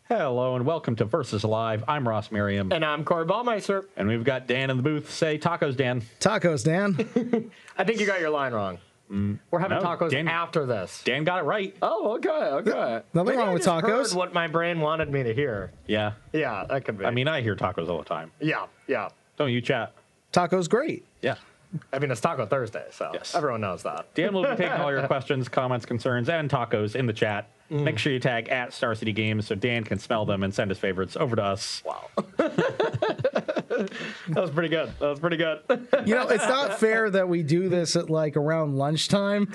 Hello and welcome to Versus Live. I'm Ross Merriam. And I'm Corey Baumeister. And we've got Dan in the booth. Say tacos, Dan. Tacos, Dan. I think you got your line wrong. We're having tacos Dan, after this. Dan got it right. Oh, okay. Nothing wrong with tacos. Heard what my brain wanted me to hear. Yeah. Yeah, that could be. I mean, I hear tacos all the time. Yeah. Don't you, chat? Tacos, great. Yeah. I mean, it's Taco Thursday, so Yes. everyone knows that. Dan will be taking all your questions, comments, concerns, and tacos in the chat. Make sure you tag at Star City Games so Dan can smell them and send his favorites over to us. Wow. That was pretty good. You know, it's not fair that we do this at like around lunchtime.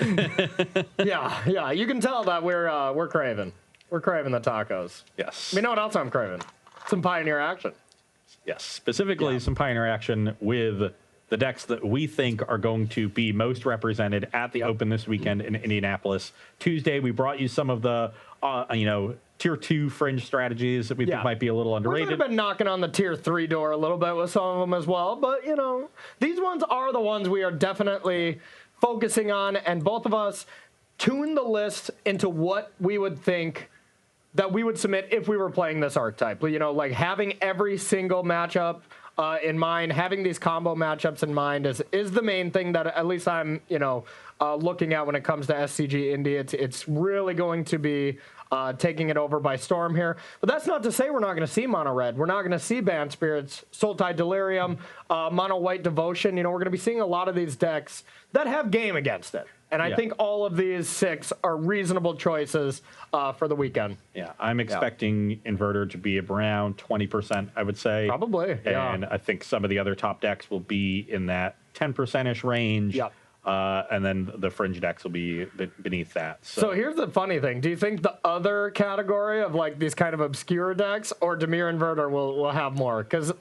Yeah. You can tell that we're craving. We're craving the tacos. Yes. You know what else I'm craving? Some Pioneer action. Yes. Specifically, some Pioneer action with the decks that we think are going to be most represented at the Open this weekend in Indianapolis. Tuesday, we brought you some of the, tier 2 fringe strategies that we think might be a little underrated. We've been knocking on the tier 3 door a little bit with some of them as well, but, these ones are the ones we are definitely focusing on, and both of us tune the list into what we would think that we would submit if we were playing this archetype. Like having every single matchup in mind, having these combo matchups in mind is the main thing that at least I'm, looking at when it comes to SCG Indy. It's really going to be taking it over by storm here. But that's not to say we're not going to see Mono Red. We're not going to see Banned Spirits, Sultai Delirium, Mono White Devotion. We're going to be seeing a lot of these decks that have game against it. And I think all of these 6 are reasonable choices for the weekend. Yeah, I'm expecting Inverter to be around 20%, I would say. Probably, And I think some of the other top decks will be in that 10%-ish range. Yep. And then the fringe decks will be beneath that. So here's the funny thing. Do you think the other category of like these kind of obscure decks or Dimir Inverter will have more? Because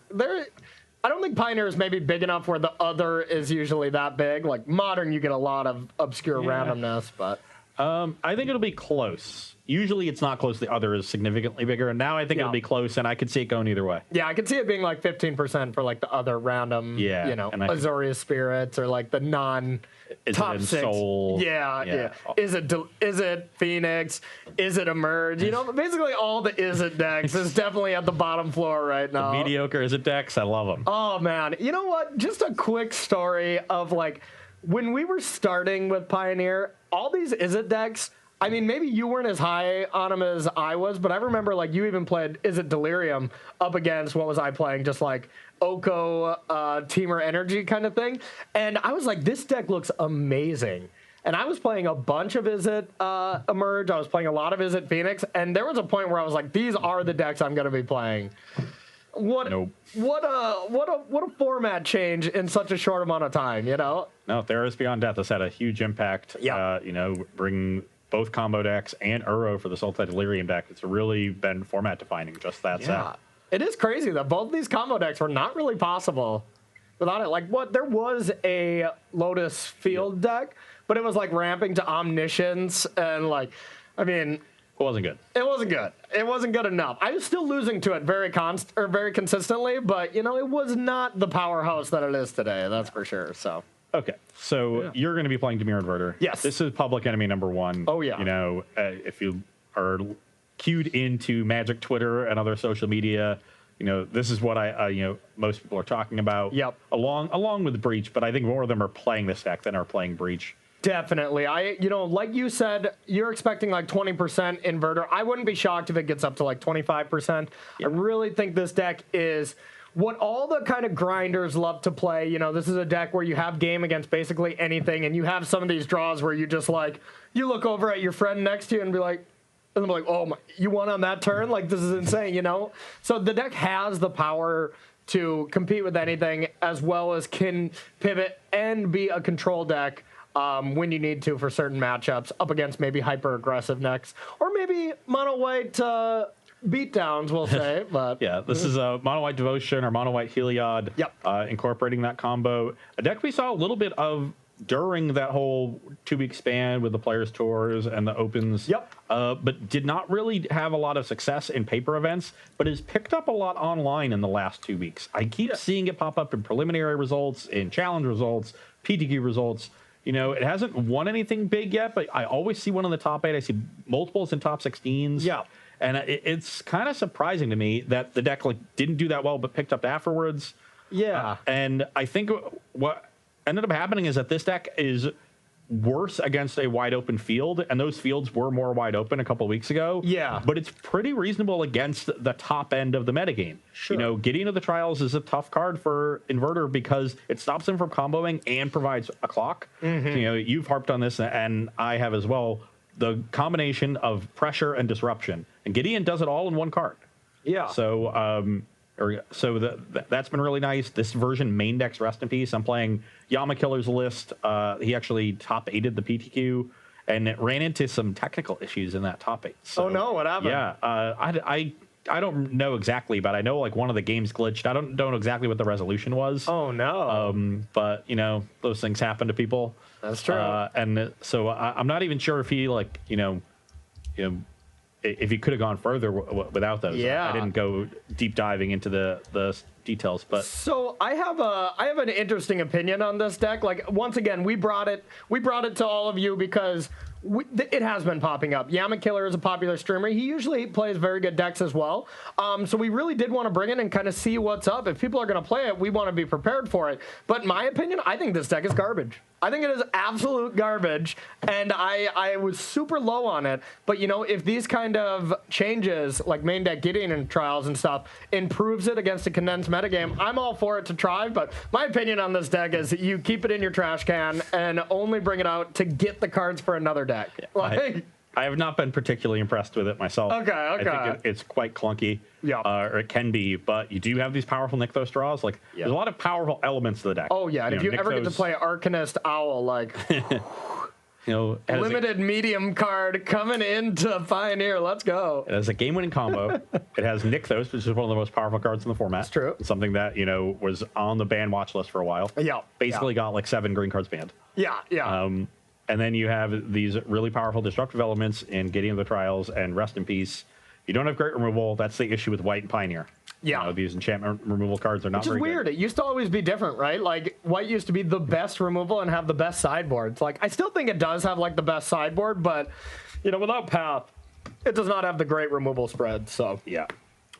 I don't think Pioneer is maybe big enough where the other is usually that big. Like Modern, you get a lot of obscure randomness, but I think it'll be close. Usually it's not close. The other is significantly bigger. And now I think it'll be close, and I could see it going either way. Yeah, I could see it being like 15% for like the other random, Azorius Spirits or like the top 6. Soul. Yeah. Is it Phoenix? Is it Emerge? Basically all the Is It decks is definitely at the bottom floor right now. The mediocre Is It decks, I love them. Oh, man. You know what? Just a quick story of like when we were starting with Pioneer, all these Is It decks, I mean, maybe you weren't as high on them as I was, but I remember like you even played Is It Delirium up against, what was I playing? Just like Oko, Teamer Energy kind of thing. And I was like, this deck looks amazing. And I was playing a bunch of Is It Emerge. I was playing a lot of Is It Phoenix. And there was a point where I was like, these are the decks I'm going to be playing. What a format change in such a short amount of time, No, Theros Beyond Death has had a huge impact. Yeah. Bring both combo decks and Uro for the Sultai Delirium deck. It's really been format defining, just that set. It is crazy that both these combo decks were not really possible without it. Like, there was a Lotus Field deck, but it was like ramping to Omniscience and it wasn't good. It wasn't good enough. I was still losing to it very consistently, but it was not the powerhouse that it is today. That's for sure. So. Okay, so you're going to be playing Dimir Inverter. Yes. This is public enemy number 1. Oh, yeah. If you are cued into Magic Twitter and other social media, this is what most people are talking about. Yep. Along with Breach, but I think more of them are playing this deck than are playing Breach. Definitely. Like you said, you're expecting like 20% Inverter. I wouldn't be shocked if it gets up to like 25%. Yeah. I really think this deck is what all the kind of grinders love to play. This is a deck where you have game against basically anything, and you have some of these draws where you just you look over at your friend next to you and be like, oh my, you won on that turn? Like, this is insane, So the deck has the power to compete with anything, as well as can pivot and be a control deck when you need to for certain matchups up against maybe hyper aggressive decks, or maybe mono white beatdowns, we'll say. But yeah, this is a Mono White Devotion or Mono White Heliod. Yep. Incorporating that combo. A deck we saw a little bit of during that whole 2-week span with the Players Tours and the Opens. Yep. But did not really have a lot of success in paper events, but has picked up a lot online in the last 2 weeks. I keep seeing it pop up in preliminary results, in challenge results, PTQ results. It hasn't won anything big yet, but I always see one in the top 8. I see multiples in top 16s. Yeah. And it's kind of surprising to me that the deck like didn't do that well, but picked up afterwards. Yeah. And I think what ended up happening is that this deck is worse against a wide open field, and those fields were more wide open a couple weeks ago. Yeah. But it's pretty reasonable against the top end of the metagame. Sure. You know, Gideon of the Trials is a tough card for Inverter because it stops him from comboing and provides a clock. Mm-hmm. You know, you've harped on this, and I have as well. The combination of pressure and disruption, and Gideon does it all in one card. Yeah. So, that's been really nice. This version, main decks, rest in peace. I'm playing Yama Killer's list. He actually top 8'd the PTQ, and it ran into some technical issues in that top 8. So, oh no, what happened? Yeah, I don't know exactly, but I know like one of the games glitched. I don't know exactly what the resolution was. Oh no. But you know, those things happen to people. That's true. And so I'm not even sure if he like if he could have gone further without those. Yeah. I didn't go deep diving into the details, but so I have an interesting opinion on this deck. Like once again, we brought it to all of you because it has been popping up. Yama Killer is a popular streamer. He usually plays very good decks as well. So we really did want to bring it and kind of see what's up. If people are going to play it, we want to be prepared for it. But in my opinion, I think this deck is garbage. I think it is absolute garbage, and I was super low on it. But, you know, if these kind of changes, like main deck Gideon and trials and stuff, improves it against a condensed metagame, I'm all for it to try. But my opinion on this deck is you keep it in your trash can and only bring it out to get the cards for another deck. Yeah, Like, I have not been particularly impressed with it myself. Okay. I think it's quite clunky. Yeah. Or it can be, but you do have these powerful Nykthos draws. Like, there's a lot of powerful elements to the deck. oh, yeah. And if you ever get to play Arcanist Owl, like, limited medium card coming into Pioneer. Let's go. It has a game-winning combo. It has Nykthos, which is one of the most powerful cards in the format. It's true. It's something that, was on the ban watch list for a while. Yeah. Basically got like 7 green cards banned. Yeah. And then you have these really powerful destructive elements in Gideon of the Trials and Rest in Peace. You don't have great removal. That's the issue with White and Pioneer. Yeah. These enchantment removal cards are not very good. Which is weird. It used to always be different, right? Like, White used to be the best removal and have the best sideboards. Like, I still think it does have, like, the best sideboard, but, without Path, it does not have the great removal spread, so. Yeah.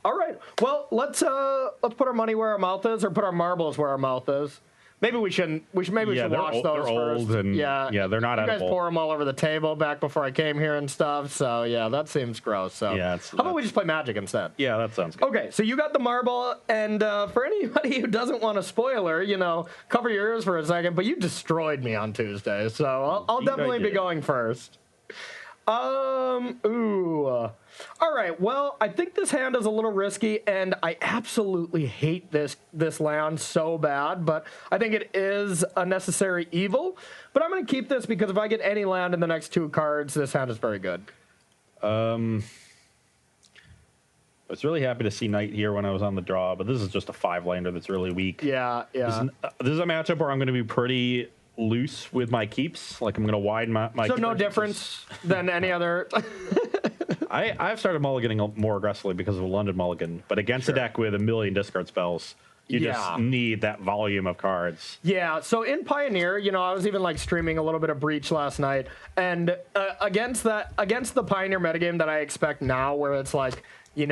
All right. Well, let's put our money where our mouth is, or put our marbles where our mouth is. Maybe we shouldn't. We should wash those they're first. Old and, they're not you edible. guys pour them all over the table back before I came here and stuff. So yeah, that seems gross. So yeah, how about we just play Magic instead? Yeah, that sounds good. Okay, so you got the marble, and for anybody who doesn't want a spoiler, cover your ears for a second. But you destroyed me on Tuesday, so I'll definitely be going first. All right, well, I think this hand is a little risky, and I absolutely hate this land so bad, but I think it is a necessary evil. But I'm going to keep this because if I get any land in the next 2 cards, this hand is very good. I was really happy to see Knight here when I was on the draw, but this is just a 5-lander that's really weak. Yeah. This is a matchup where I'm going to be pretty loose with my keeps. Like, I'm going to widen my so no difference than any other. I've started mulliganing more aggressively because of a London mulligan, but against a deck with a million discard spells, you just need that volume of cards. Yeah, so in Pioneer, I was even like streaming a little bit of Breach last night, and against the Pioneer metagame that I expect now, where it's like, you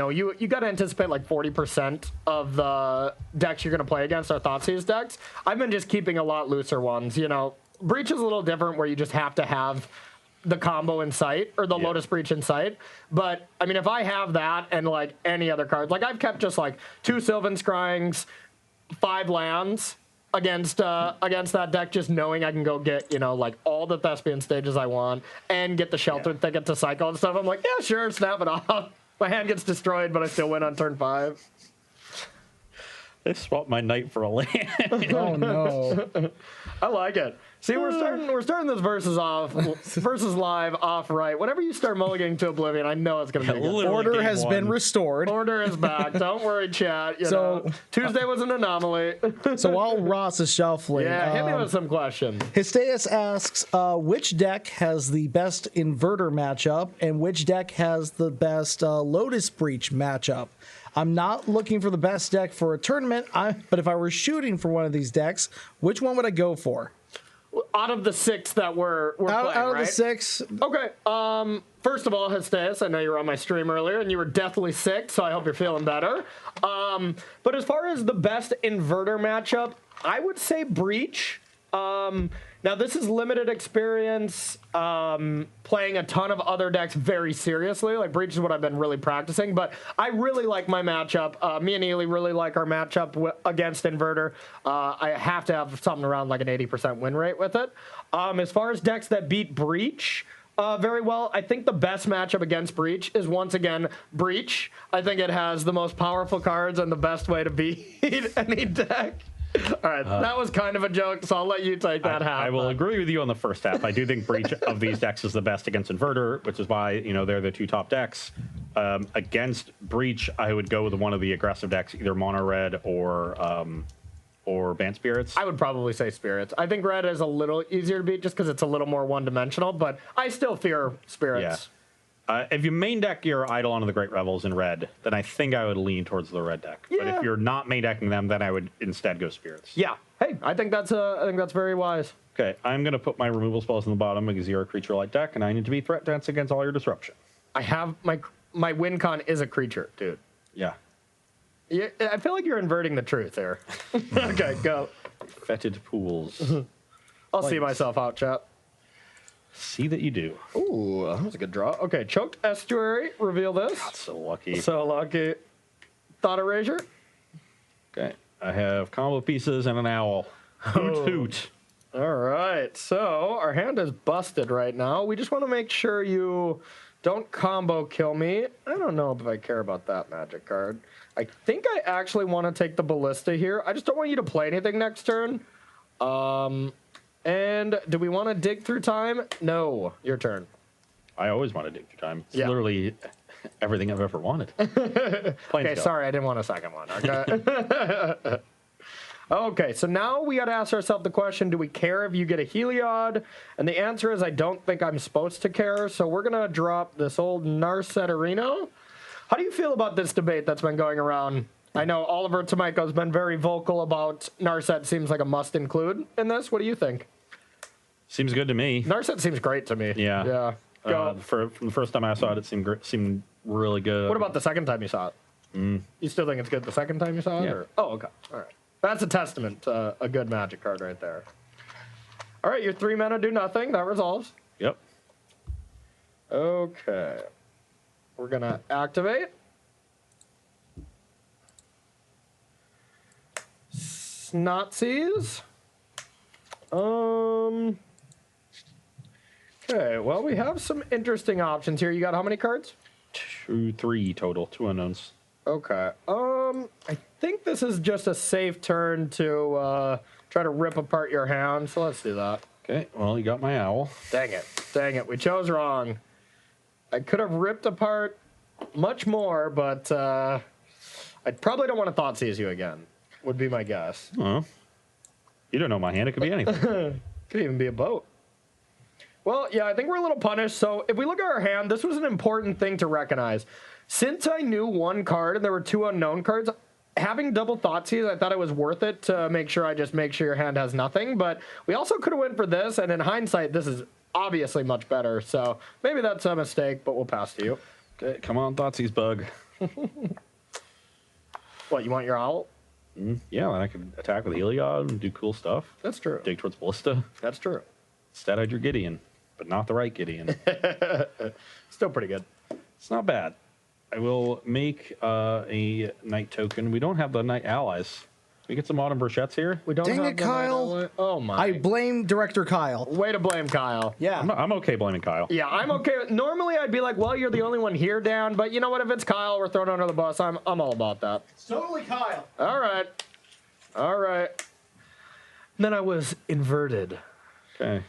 got to anticipate like 40% of the decks you're going to play against are Thoughtseize decks. I've been just keeping a lot looser ones. Breach is a little different where you just have to have the combo in sight, or the Lotus Breach in sight. But, I mean, if I have that and, like, any other cards, like, I've kept just, like, 2 Sylvan Scryings, 5 lands against that deck, just knowing I can go get, like, all the Thespian stages I want and get the Sheltered Thicket to cycle and stuff. I'm like, yeah, sure, snap it off. My hand gets destroyed, but I still win on turn 5. They swapped my Knight for a land. Oh, no. I like it. See, we're starting this versus live off right. Whenever you start mulliganing to Oblivion, I know it's going to be good. Order has been restored. Order is back. Don't worry, chat. Tuesday was an anomaly. So while Ross is shuffling, hit me with some questions. Histeus asks, which deck has the best Inverter matchup, and which deck has the best Lotus Breach matchup? I'm not looking for the best deck for a tournament, but if I were shooting for one of these decks, which one would I go for? out of the 6 that we're playing, Out of right? the 6, Okay. First of all, Hesteus, I know you were on my stream earlier, and you were deathly sick, so I hope you're feeling better. But as far as the best inverter matchup, I would say Breach. Now, this is limited experience playing a ton of other decks very seriously. Like, Breach is what I've been really practicing, but I really like my matchup. Me and Ely really like our matchup against Inverter. I have to have something around like an 80% win rate with it. As far as decks that beat Breach very well, I think the best matchup against Breach is, once again, Breach. I think it has the most powerful cards and the best way to beat any deck. All right, that was kind of a joke, so I'll let you take that half. I will agree with you on the first half. I do think Breach of these decks is the best against Inverter, which is why, you know, they're the 2 top decks. Against Breach, I would go with one of the aggressive decks, either Mono Red or Bant Spirits. I would probably say Spirits. I think Red is a little easier to beat just because it's a little more one-dimensional, but I still fear Spirits. Yeah. If you main deck your Eidolon of the Great Revels in red, then I think I would lean towards the red deck. But Yeah. if you're not main decking them, then I would instead go Spirits. Yeah. Hey, I think that's very wise. Okay, I'm going to put my removal spells in the bottom because you're a creature-like deck, and I need to be threat dense against all your disruption. I have my win con is a creature, dude. Yeah. Yeah, I feel like you're inverting the truth there. Okay, go. Fetid pools. I'll see myself out, chat. See that you do. Ooh, that was a good draw. Okay, Choked Estuary. Reveal this. So lucky. So lucky. Thought Erasure. Okay, I have combo pieces and an owl. Hoot hoot. All right, so our hand is busted right now. We just want to make sure you don't combo kill me. I don't know if I care about that magic card. I think I actually want to take the Ballista here. I just don't want you to play anything next turn. And do we want to dig through time? No, your turn. I always want to dig through time. It's Yeah. literally everything I've ever wanted. Okay, sorry, I didn't want a second one. Okay. Okay, so now we got to ask ourselves the question, do we care if you get a Heliod? And the answer is I don't think I'm supposed to care, so we're going to drop this old Narsetterino. How do you feel about this debate that's been going around? I know Oliver Tomiko's been very vocal about Narset seems like a must include in this. What do you think? Seems good to me. Narset seems great to me. Yeah. Yeah. Go. From the first time I saw it, it seemed really good. What about the second time you saw it? You still think it's good the second time you saw it? Yeah. Or? Oh, okay. All right. That's a testament to a good magic card right there. All right, your 3 mana do nothing. That resolves. Yep. Okay. We're going to activate. Snotzies. Okay, well, we have some interesting options here. You got how many cards? 2, 3 total. 2 unknowns. Okay. I think this is just a safe turn to try to rip apart your hand, so let's do that. Okay, well, you got my owl. Dang it. Dang it. We chose wrong. I could have ripped apart much more, but I probably don't want to Thoughtseize you again, would be my guess. Oh. You don't know my hand. It could be anything. Could even be a boat. Well, yeah, I think we're a little punished. So if we look at our hand, this was an important thing to recognize. Since I knew one card and there were 2 unknown cards, having double Thoughtseize, I thought it was worth it to make sure your hand has nothing. But we also could have went for this, and in hindsight, this is obviously much better. So maybe that's a mistake, but we'll pass to you. Okay, come on, Thoughtseize bug. What, you want your owl? Yeah, then I could attack with Heliod and do cool stuff. That's true. Dig towards Ballista. That's true. Instead, I drew Gideon, but not the right Gideon. Still pretty good. It's not bad. I will make a Knight token. We don't have the Knight allies. We get some Autumn Brochettes here. We don't Dang have it, the Kyle. Knight. Oh, my. I blame Director Kyle. Way to blame Kyle. Yeah. I'm okay blaming Kyle. Yeah, I'm okay. Normally, I'd be like, well, you're the only one here, Dan. But you know what? If it's Kyle, we're throwing under the bus. I'm all about that. It's totally Kyle. All right. All right. Then I was inverted. Okay.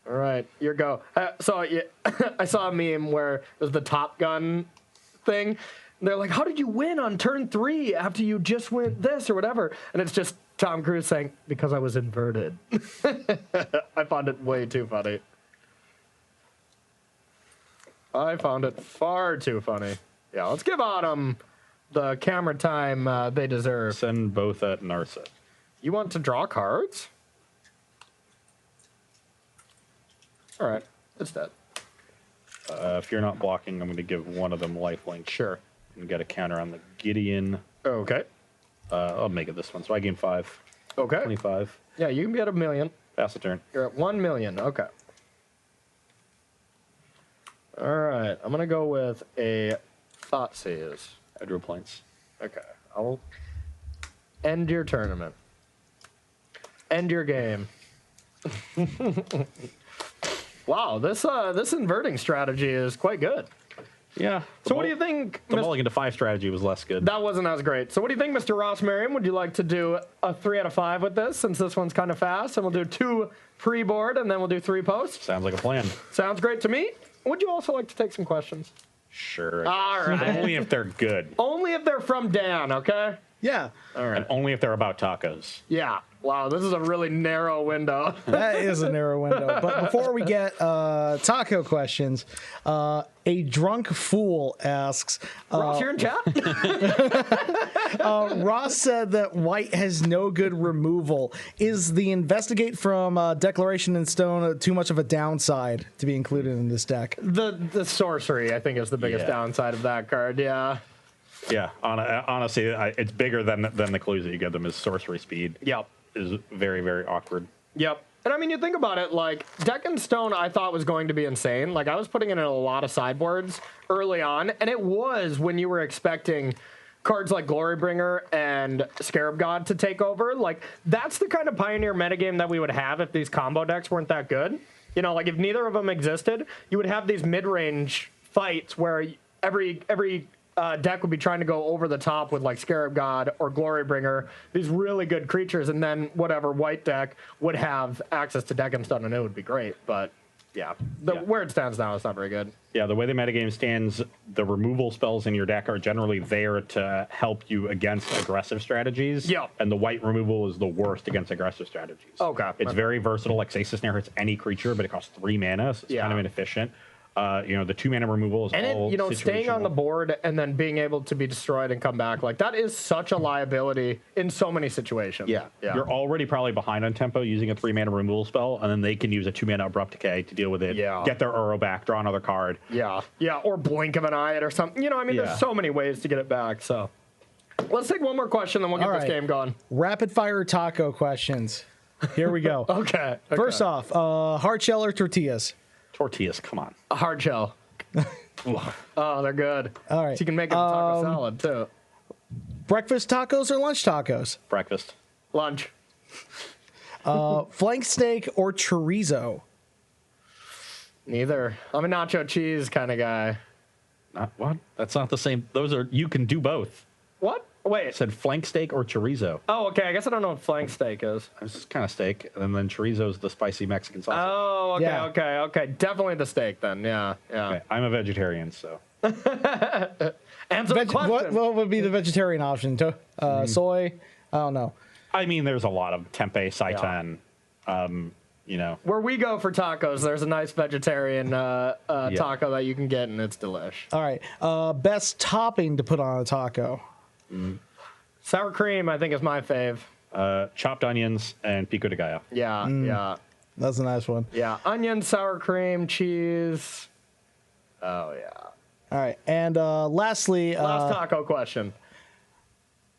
All right, your go. So yeah, I saw a meme where it was the Top Gun thing. And they're like, how did you win on turn 3 after you just went this or whatever? And it's just Tom Cruise saying, because I was inverted. I found it way too funny. I found it far too funny. Yeah, let's give Autumn the camera time they deserve. Send both at Narset. You want to draw cards? All right, it's dead. If you're not blocking, I'm going to give one of them lifelink. Sure. And get a counter on the Gideon. Okay. I'll make it this one. So I gain 5. Okay. 25. Yeah, you can be at 1 million. Pass the turn. You're at 1 million. Okay. All right. I'm gonna go with a Thoughtseize. Hydroplanes. Okay. I'll end your tournament. End your game. Wow, this inverting strategy is quite good. Yeah. So what do you think? The mulligan to 5 strategy was less good. That wasn't as great. So what do you think, Mr. Ross Merriam? Would you like to do a 3 out of 5 with this, since this one's kind of fast? And we'll do 2 pre-board, and then we'll do 3 post. Sounds like a plan. Sounds great to me. Would you also like to take some questions? Sure. All right. Only if they're good. Only if they're from Dan, okay? Yeah, All right. And only if they're about tacos. Yeah. Wow, this is a really narrow window. that is a narrow window. But before we get taco questions, a drunk fool asks. Ross, you're in chat? Ross said that white has no good removal. Is the investigate from Declaration in Stone too much of a downside to be included in this deck? The sorcery, I think, is the biggest downside of that card, yeah. Yeah. Honestly, it's bigger than the clues that you give them is sorcery speed. Yep. Is very, very awkward. Yep. And I mean, you think about it, like, Deck and Stone I thought was going to be insane. Like, I was putting it in a lot of sideboards early on, and it was when you were expecting cards like Glorybringer and Scarab God to take over. Like, that's the kind of Pioneer metagame that we would have if these combo decks weren't that good. You know, like, if neither of them existed, you would have these mid-range fights where every deck would be trying to go over the top with like Scarab God or Glorybringer, these really good creatures, and then whatever white deck would have access to Deck and Stone, and it would be great. But yeah, where it stands now, it's not very good. Yeah, the way the metagame stands, the removal spells in your deck are generally there to help you against aggressive strategies. Yeah. And the white removal is the worst against aggressive strategies. Okay. It's very versatile. Like Stasis Snare hits any creature, but it costs 3 mana, so it's kind of inefficient. The 2 mana removal is all staying on the situational. board and then being able to be destroyed and come back, like that is such a liability in so many situations. Yeah. You're already probably behind on tempo using a 3 mana removal spell, and then they can use a 2 mana abrupt decay to deal with it. Yeah. Get their Uro back, draw another card. Yeah, or blink of an eye it or something. You know, I mean, there's so many ways to get it back. So let's take one more question, then we'll get this game going. Rapid fire taco questions. Here we go. Okay. First off, hard shell or tortillas? Tortillas, come on. A hard shell. Oh, they're good. All right. So you can make it a taco salad too. Breakfast tacos or lunch tacos? Breakfast. Lunch. Flank steak or chorizo? Neither. I'm a nacho cheese kind of guy. Not what? That's not the same. Those are, you can do both. What? Wait. I said flank steak or chorizo. Oh, okay. I guess I don't know what flank steak is. It's kind of steak, and then chorizo's the spicy Mexican sausage. Oh, okay, Yeah. okay. Definitely the steak then. Yeah. Okay, I'm a vegetarian, so. Answer the question. What would be the vegetarian option? Soy? I don't know. I mean, there's a lot of tempeh, seitan, Where we go for tacos, there's a nice vegetarian taco that you can get, and it's delish. All right. Best topping to put on a taco? Sour cream, I think, is my fave. chopped onions and pico de gallo. Yeah, yeah. That's a nice one. Yeah, onion, sour cream, cheese. Oh, yeah. All right. And lastly, Last taco question.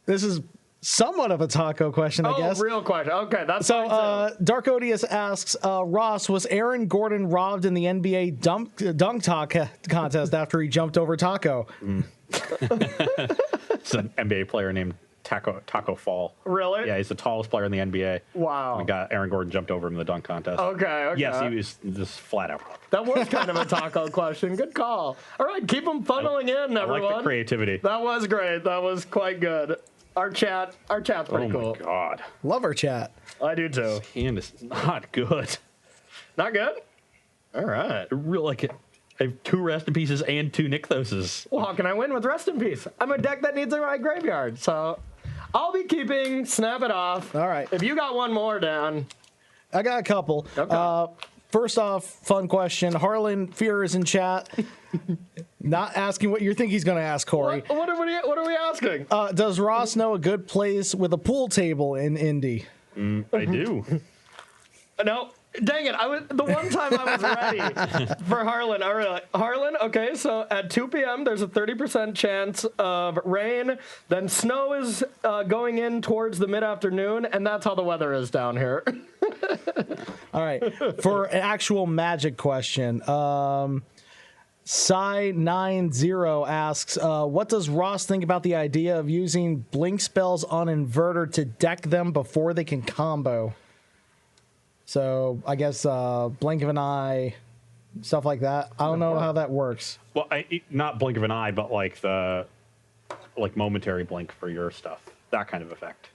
this is somewhat of a taco question, I guess. Oh, real question. Okay, that's So, fine, too. Dark Odious asks, Ross, was Aaron Gordon robbed in the NBA dunk talk contest after he jumped over Taco? It's an NBA player named Taco Fall. Really? Yeah, he's the tallest player in the NBA. Wow. And Aaron Gordon jumped over him in the dunk contest. Okay. Yes, he was just flat out. That was kind of a taco question. Good call. All right, keep them funneling in, everyone. I like the creativity. That was great. That was quite good. Our chat's pretty cool. Oh my god. Love our chat. I do too. His hand is not good. Not good? All right. Real like I have 2 Rest in Pieces and 2 Nykthoses. Well, how can I win with Rest in Peace? I'm a deck that needs a right graveyard, so I'll be keeping Snap It Off. All right. If you got one more, Dan. I got a couple. Okay. First off, fun question. Harlan Fear is in chat. Not asking what you think he's going to ask, Corey. What are we asking? Does Ross know a good place with a pool table in Indy? I do. No. Dang it! The one time I was ready for Harlan. I was like, Harlan, okay, so at 2 p.m. there's a 30% chance of rain. Then snow is going in towards the mid-afternoon, and that's how the weather is down here. All right. For an actual Magic question, Psy90 asks, what does Ross think about the idea of using blink spells on Inverter to deck them before they can combo? So I guess blink of an eye, stuff like that. I don't know how that works. Well, not blink of an eye, but like the momentary blink for your stuff. That kind of effect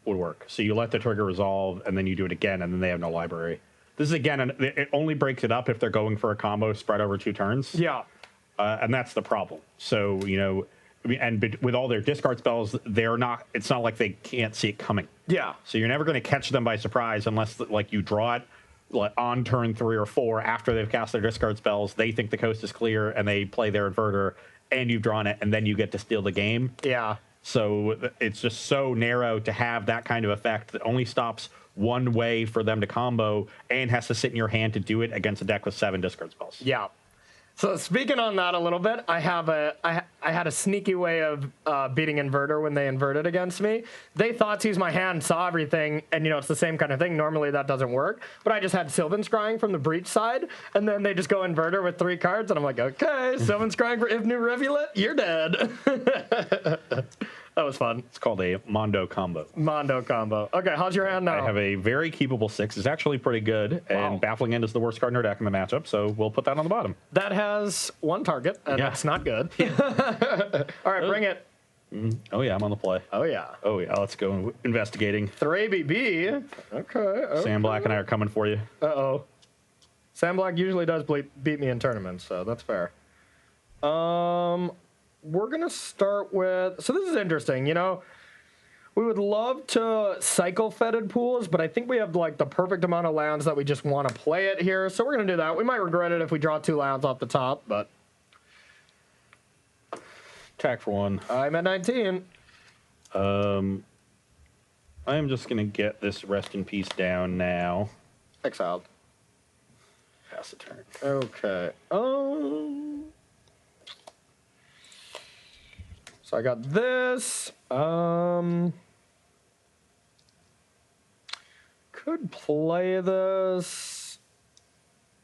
would work. So you let the trigger resolve, and then you do it again, and then they have no library. This is, again, it only breaks it up if they're going for a combo spread over 2 turns. Yeah. And that's the problem. So, with all their discard spells, it's not like they can't see it coming. Yeah. So you're never going to catch them by surprise unless, you draw it on turn 3 or 4 after they've cast their discard spells. They think the coast is clear, and they play their Inverter, and you've drawn it, and then you get to steal the game. Yeah. So it's just so narrow to have that kind of effect that only stops one way for them to combo and has to sit in your hand to do it against a deck with 7 discard spells. Yeah. So speaking on that a little bit, I had a sneaky way of beating Inverter when they inverted against me. They thought Seize My Hand, saw everything, and it's the same kind of thing. Normally that doesn't work, but I just had Sylvan Scrying from the Breach side, and then they just go Inverter with 3 cards, and I'm like, okay, Sylvan Scrying for Ivnu Rivulet, you're dead. That was fun. It's called a Mondo combo. Mondo combo. Okay, how's your hand now? I have a very keepable 6. It's actually pretty good, and Baffling End is the worst card in our deck in the matchup, so we'll put that on the bottom. That has 1 target, and that's not good. All right, bring it. Oh, yeah, I'm on the play. Oh, yeah. Oh, yeah, let's go investigating. 3BB. Okay. Sam Black and I are coming for you. Uh-oh. Sam Black usually does beat me in tournaments, so that's fair. We're going to start with... So this is interesting, We would love to cycle fetid pools, but I think we have, the perfect amount of lands that we just want to play it here. So we're going to do that. We might regret it if we draw 2 lands off the top, but... Attack for 1. I'm at 19. I am just going to get this Rest in Peace down now. Exiled. Pass the turn. Okay. So I got this. Could play this.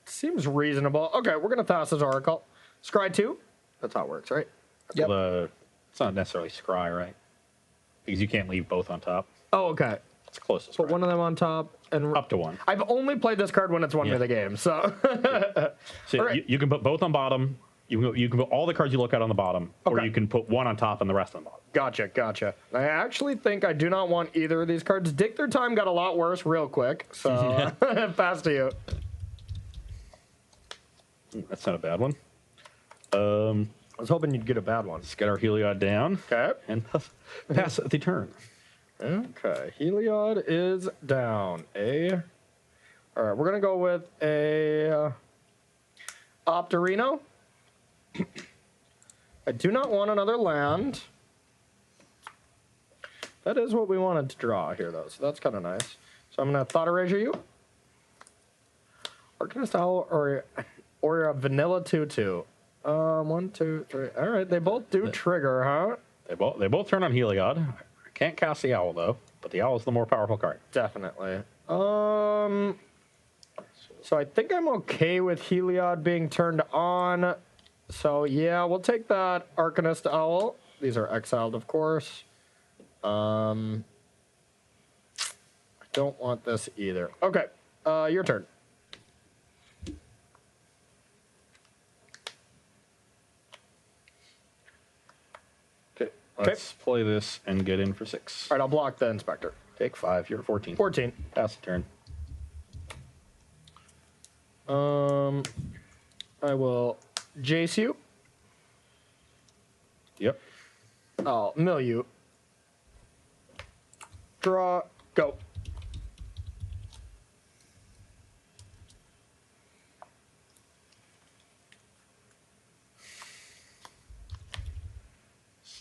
Seems reasonable. Okay, we're gonna Thassa's Oracle. Scry 2. That's how it works, right? Yep. It's not necessarily Scry, right? Because you can't leave both on top. Oh, okay. It's close to Scry. Put one of them on top and up to 1. I've only played this card when it's won me the game, so. So right. you can put both on bottom. You can put all the cards you look at on the bottom, or you can put 1 on top and the rest on the bottom. Gotcha. I actually think I do not want either of these cards. Dig Through Time got a lot worse real quick, so pass to you. That's not a bad one. I was hoping you'd get a bad one. Let's get our Heliod down. Okay. And pass the turn. Okay. Heliod is down. All right, we're going to go with a Optorino. I do not want another land. That is what we wanted to draw here, though, so that's kind of nice. So I'm going to Thought Erasure you. Arcanist Owl or a Vanilla 2/2. 1, 2, 3. All right, they both do trigger, huh? They both turn on Heliod. I can't cast the Owl, though, but the Owl is the more powerful card. Definitely. So I think I'm okay with Heliod being turned on. So yeah, we'll take that Arcanist Owl. These are exiled, of course. I don't want this either. Okay, your turn. Okay, let's play this and get in for 6. All right, I'll block the Inspector. Take 5. You're at 14. 14. Pass the turn. I will Jace you. Yep. I'll mill you. Draw. Go.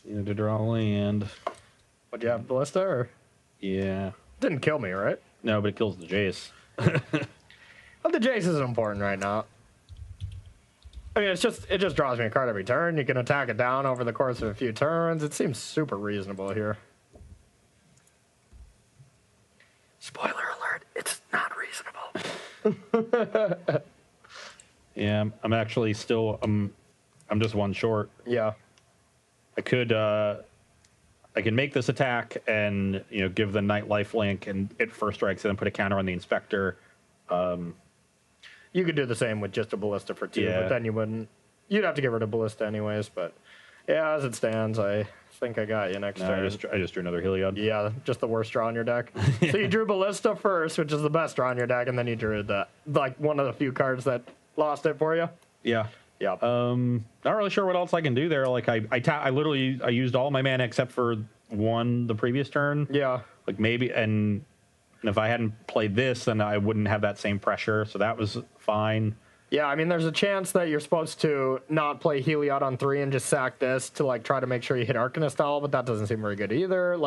Needed to draw a land. What'd you have, Ballista? Or? Yeah. Didn't kill me, right? No, but it kills the Jace. But the Jace isn't important right now. I mean, it just draws me a card every turn. You can attack it down over the course of a few turns. It seems super reasonable here. Spoiler alert, it's not reasonable. Yeah, I'm actually still I'm just one short. Yeah. I can make this attack and give the Knight lifelink and it first strikes and then put a counter on the Inspector. You could do the same with just a Ballista for 2, Yeah. but then you wouldn't. You'd have to get rid of Ballista anyways. But yeah, as it stands, I think I got you next No, turn. I just drew another Heliod. Yeah, just the worst draw in your deck. So you drew Ballista first, which is the best draw in your deck, and then you drew one of the few cards that lost it for you. Yeah. Yeah. Not really sure what else I can do there. Like I literally used all my mana except for one the previous turn. Yeah. Like maybe and if I hadn't played this, then I wouldn't have that same pressure. So that was fine. Yeah, I mean, there's a chance that you're supposed to not play Heliod on 3 and just sack this to try to make sure you hit Arcanist Owl, but that doesn't seem very good either.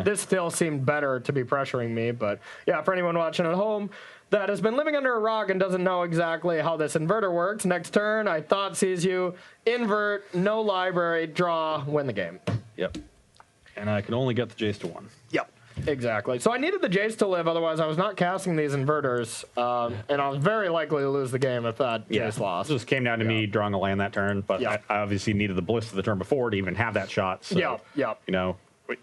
This still seemed better to be pressuring me, but yeah, for anyone watching at home that has been living under a rock and doesn't know exactly how this inverter works, next turn, I thought sees you, invert, no library, draw, win the game. Yep. And I can only get the Jace to 1. Yep. Exactly. So I needed the Jace to live, otherwise I was not casting these inverters, and I was very likely to lose the game if that Jace lost. It just came down to me drawing a land that turn, but I obviously needed the Ballista the turn before to even have that shot. So,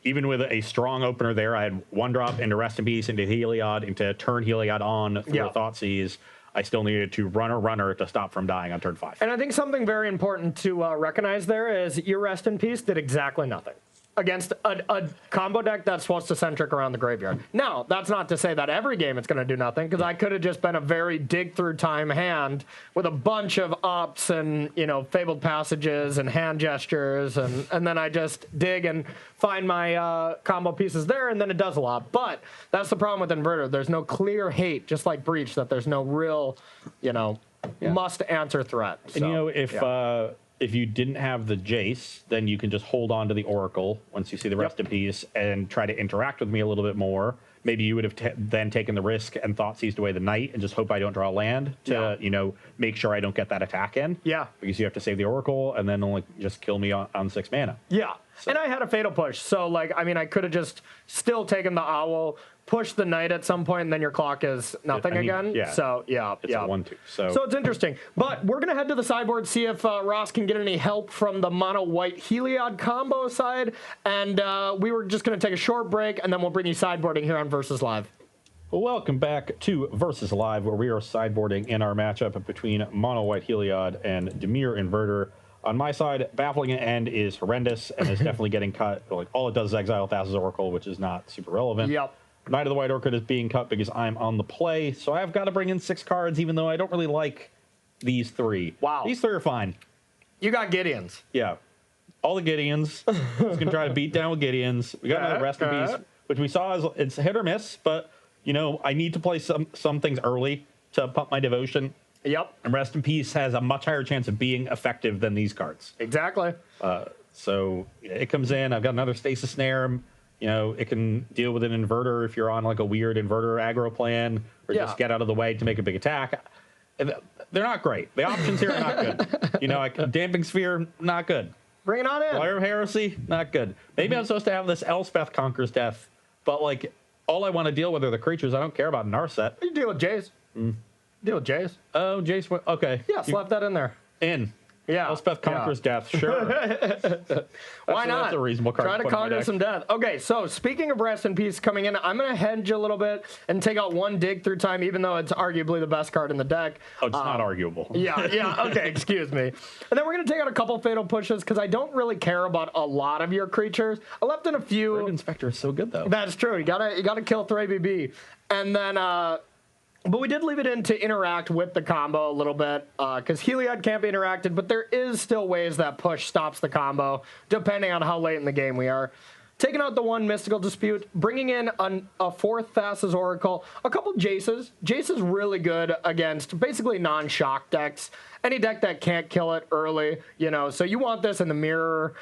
even with a strong opener there, I had 1-drop into Rest in Peace, into Heliod, into turn Heliod on through a Thoughtseize. I still needed to runner to stop from dying on turn 5. And I think something very important to recognize there is your Rest in Peace did exactly nothing against a combo deck that's supposed to centric around the graveyard. Now, that's not to say that every game it's going to do nothing, because I could have just been a very dig-through-time hand with a bunch of ups and, Fabled Passages and hand gestures, and then I just dig and find my combo pieces there, and then it does a lot. But that's the problem with Inverter. There's no clear hate, just like Breach, that there's no real, must-answer threat. So, And, if you didn't have the Jace, then you can just hold on to the Oracle once you see the Rest in Peace and try to interact with me a little bit more. Maybe you would have then taken the risk and seized away the Knight and just hope I don't draw land to, make sure I don't get that attack in. Yeah. Because you have to save the Oracle and then only just kill me on 6 mana. Yeah. So. And I had a Fatal Push. So, I could have just still taken the Owl, push the Knight at some point, and then your clock is nothing again. Yeah. So, It's a 1-2. So it's interesting. But we're going to head to the sideboard, see if Ross can get any help from the mono-white Heliod combo side. And we were just going to take a short break, and then we'll bring you sideboarding here on Versus Live. Welcome back to Versus Live, where we are sideboarding in our matchup between mono-white Heliod and Dimir Inverter. On my side, Baffling End is horrendous and is definitely getting cut. All it does is exile Thassa's Oracle, which is not super relevant. Yep. Knight of the White Orchid is being cut because I'm on the play, so I've got to bring in 6 cards, even though I don't really like these 3. Wow. These 3 are fine. You got Gideons. Yeah. All the Gideons. Just going to try to beat down with Gideons. We got another Rest in Peace, which we saw as it's hit or miss, but, I need to play some things early to pump my devotion. Yep. And Rest in Peace has a much higher chance of being effective than these cards. Exactly. So it comes in. I've got another Stasis Snare. It can deal with an inverter if you're on a weird inverter aggro plan, or just get out of the way to make a big attack. They're not great. The options here are not good. Damping Sphere, not good. Bring it on in. Fire of Heresy, not good. Maybe I'm supposed to have this Elspeth Conquers Death, but all I want to deal with are the creatures. I don't care about Narset. You deal with Jace. Deal with Jace. Oh, Jace. Okay. Yeah, slap that in there. In. Yeah. Elspeth Conquers Death, sure. Why not? That's a reasonable card. Try to conquer some death. Okay, so speaking of Rest in Peace coming in, I'm going to hedge a little bit and take out 1 dig through time, even though it's arguably the best card in the deck. Oh, it's not arguable. Yeah, okay, excuse me. And then we're going to take out a couple Fatal Pushes because I don't really care about a lot of your creatures. I left in a few. Rogue Inspector is so good, though. That's true. You gotta kill 3BB. And then but we did leave it in to interact with the combo a little bit, because Heliod can't be interacted, but there is still ways that push stops the combo, depending on how late in the game we are. Taking out the 1 Mystical Dispute, bringing in a 4th Thassa's Oracle, a couple Jaces. Jace is really good against basically non-shock decks. Any deck that can't kill it early, so you want this in the Mirror,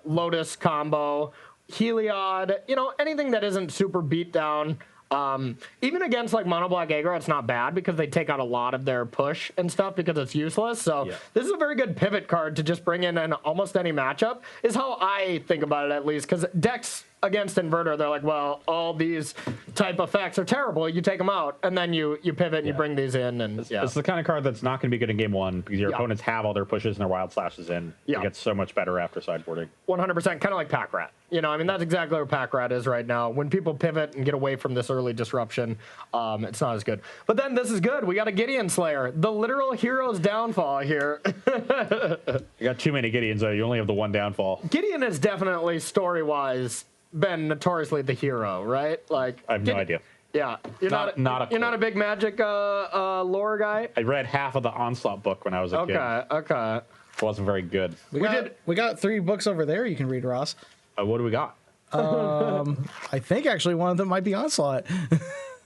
Lotus combo, Heliod, anything that isn't super beat down. Even against like mono black aggro, it's not bad because they take out a lot of their push and stuff because it's useless. So this is a very good pivot card to just bring in almost any matchup, is how I think about it, at least. Because decks against Inverter, they're like, well, all these type effects are terrible. You take them out, and then you pivot and you bring these in. And it's the kind of card that's not going to be good in game one because your opponents have all their pushes and their wild slashes in. It gets so much better after sideboarding. 100%, kind of like Pack Rat. You know, I mean, that's exactly where Pack Rat is right now. When people pivot and get away from this early disruption, it's not as good. But then this is good. We got a Gideon Slayer, the literal hero's downfall here. You got too many Gideons, though. You only have the one downfall. Gideon is definitely, story-wise, been notoriously the hero, right? Like, I have no idea. Yeah, you're not a big Magic lore guy. I read half of the Onslaught book when I was a kid. Okay. It wasn't very good. We got 3 books over there you can read, Ross. What do we got? I think actually one of them might be Onslaught.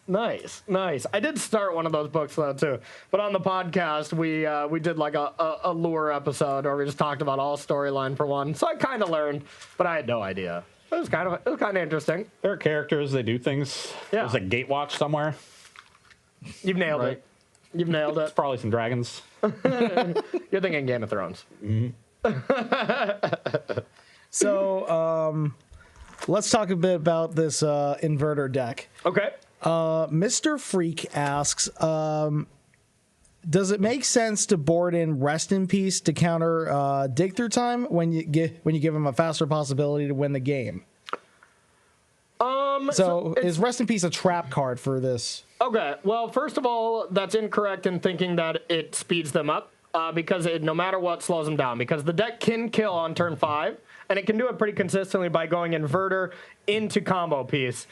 Nice. I did start one of those books though too, but on the podcast we did like a lore episode where we just talked about all storyline for one. So I kind of learned, but I had no idea. It was kind of interesting. There are characters, they do things. Yeah. There's a Gatewatch somewhere. You've nailed it. You've nailed it. It's probably some dragons. You're thinking Game of Thrones. So let's talk a bit about this Inverter deck. Okay. Mr. Freak asks, does it make sense to board in Rest in Peace to counter Dig Through Time when you give him a faster possibility to win the game? So is Rest in Peace a trap card for this? Okay, well, first of all, that's incorrect in thinking that it speeds them up because no matter what slows them down, because the deck can kill on turn 5, and it can do it pretty consistently by going Inverter into Combo Piece.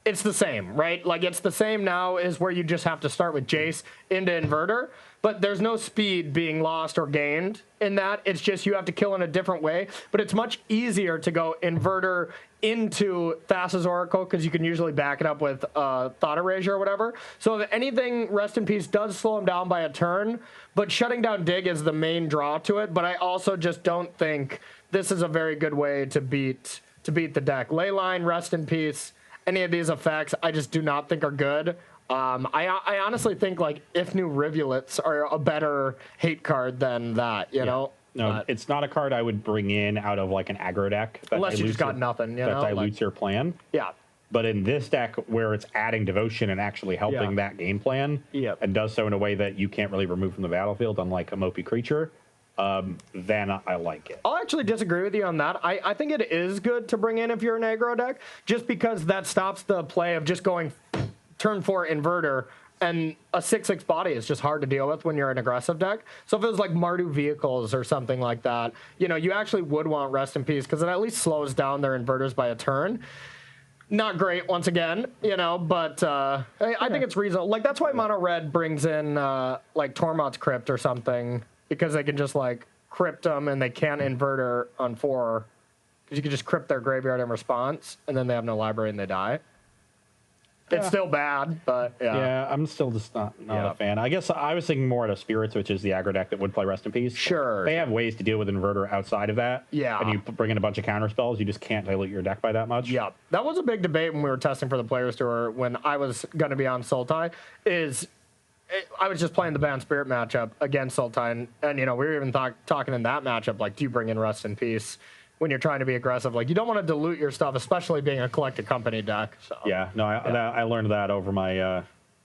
It's the same, right? Like, it's the same now is where you just have to start with Jace into Inverter, but there's no speed being lost or gained in that. It's just you have to kill in a different way, but it's much easier to go Inverter into Thassa's Oracle because you can usually back it up with Thought Erasure or whatever. So if anything, Rest in Peace does slow him down by a turn, but shutting down Dig is the main draw to it, but I also just don't think this is a very good way to beat the deck. Leyline, Rest in Peace, any of these effects, I just do not think are good. I honestly think like if new Rivulets are a better hate card than that, you know. No, it's not a card I would bring in out of like an aggro deck. Unless you just got nothing, you know, that dilutes your plan. Yeah. But in this deck, where it's adding devotion and actually helping that game plan, and does so in a way that you can't really remove from the battlefield, unlike a Mopey creature, then I like it. I'll actually disagree with you on that. I think it is good to bring in if you're an aggro deck, just because that stops the play of just going turn 4 Inverter, and a 6/6 body is just hard to deal with when you're an aggressive deck. So if it was like Mardu Vehicles or something like that, you know, you actually would want Rest in Peace because it at least slows down their Inverters by a turn. Not great, once again, you know, but I think it's reasonable. Like, that's why Mono Red brings in, like, Tormod's Crypt or something, because they can just, like, crypt them and they can't Inverter on 4, because you can just crypt their graveyard in response, and then they have no library and they die. It's still bad, but yeah, I'm still just not a fan. I guess I was thinking more out of Spirits, which is the aggro deck that would play Rest in Peace. Sure. They have ways to deal with Inverter outside of that. Yeah. And you bring in a bunch of counter spells, you just can't dilute your deck by that much. Yeah. That was a big debate when we were testing for the Players Tour when I was going to be on Sultai, I was just playing the Banned Spirit matchup against Sultai, and you know, we were even talking in that matchup, like, do you bring in Rest in Peace when you're trying to be aggressive? Like, you don't want to dilute your stuff, especially being a collected company deck. So. Yeah, no, I learned that over my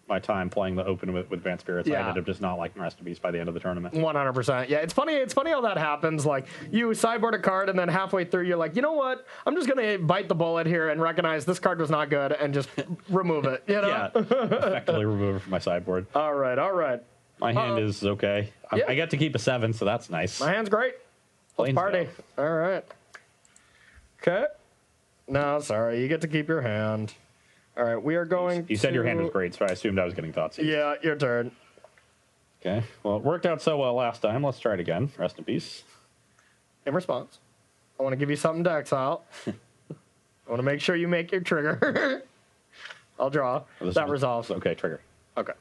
my time playing the Open with Banned Spirits. I ended up just not liking Rest in Peace by the end of the tournament. 100%. Yeah, it's funny how that happens. Like, you sideboard a card, and then halfway through, you're like, you know what? I'm just going to bite the bullet here and recognize this card was not good and just remove it, you know? Yeah, effectively remove it from my sideboard. All right. My hand is okay. I get to keep a 7, so that's nice. My hand's great. Let's party. All right. Okay. No, sorry. You get to keep your hand. All right. We are going You said your hand was great, so I assumed I was getting thoughts. Yeah, your turn. Okay. Well, it worked out so well last time. Let's try it again. Rest in peace. In response, I want to give you something to exile. I want to make sure you make your trigger. I'll draw. That resolves. Okay, trigger. Okay.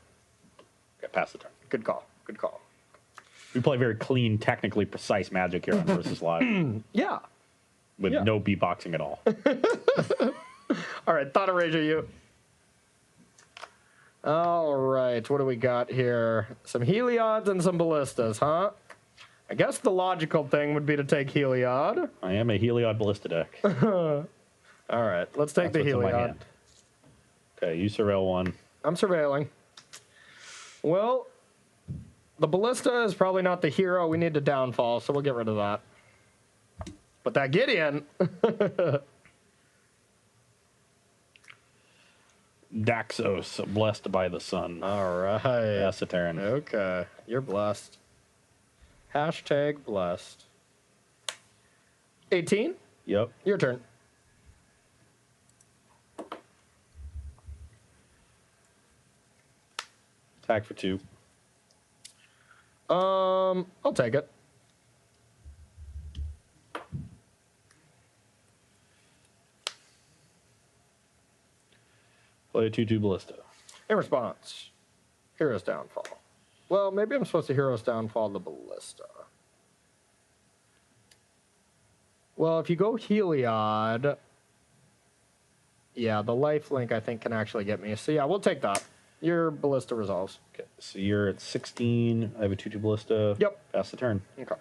Pass the turn. Good call. We play very clean, technically precise Magic here on Versus Live. Yeah. With no beatboxing at all. All right, Thought Erasure you. All right, what do we got here? Some Heliod's and some Ballistas, huh? I guess the logical thing would be to take Heliod. I am a Heliod Ballista deck. All right, let's take That's the what's in my Heliod. hand. Okay, you surveil one. I'm surveilling. Well, the Ballista is probably not the hero we need to downfall, so we'll get rid of that. But that Gideon... Daxos, blessed by the sun. All right. That's a turn. Okay, you're blessed. Hashtag blessed. 18, Yep. your turn. Attack for 2. I'll take it. Play a 2/2 Ballista. In response, Hero's Downfall. Well, maybe I'm supposed to Hero's Downfall the Ballista. Well, if you go Heliod, yeah, the lifelink I think can actually get me. So yeah, we'll take that. Your Ballista resolves. Okay, so you're at 16. I have a 2/2 Ballista. Yep. Pass the turn. Okay.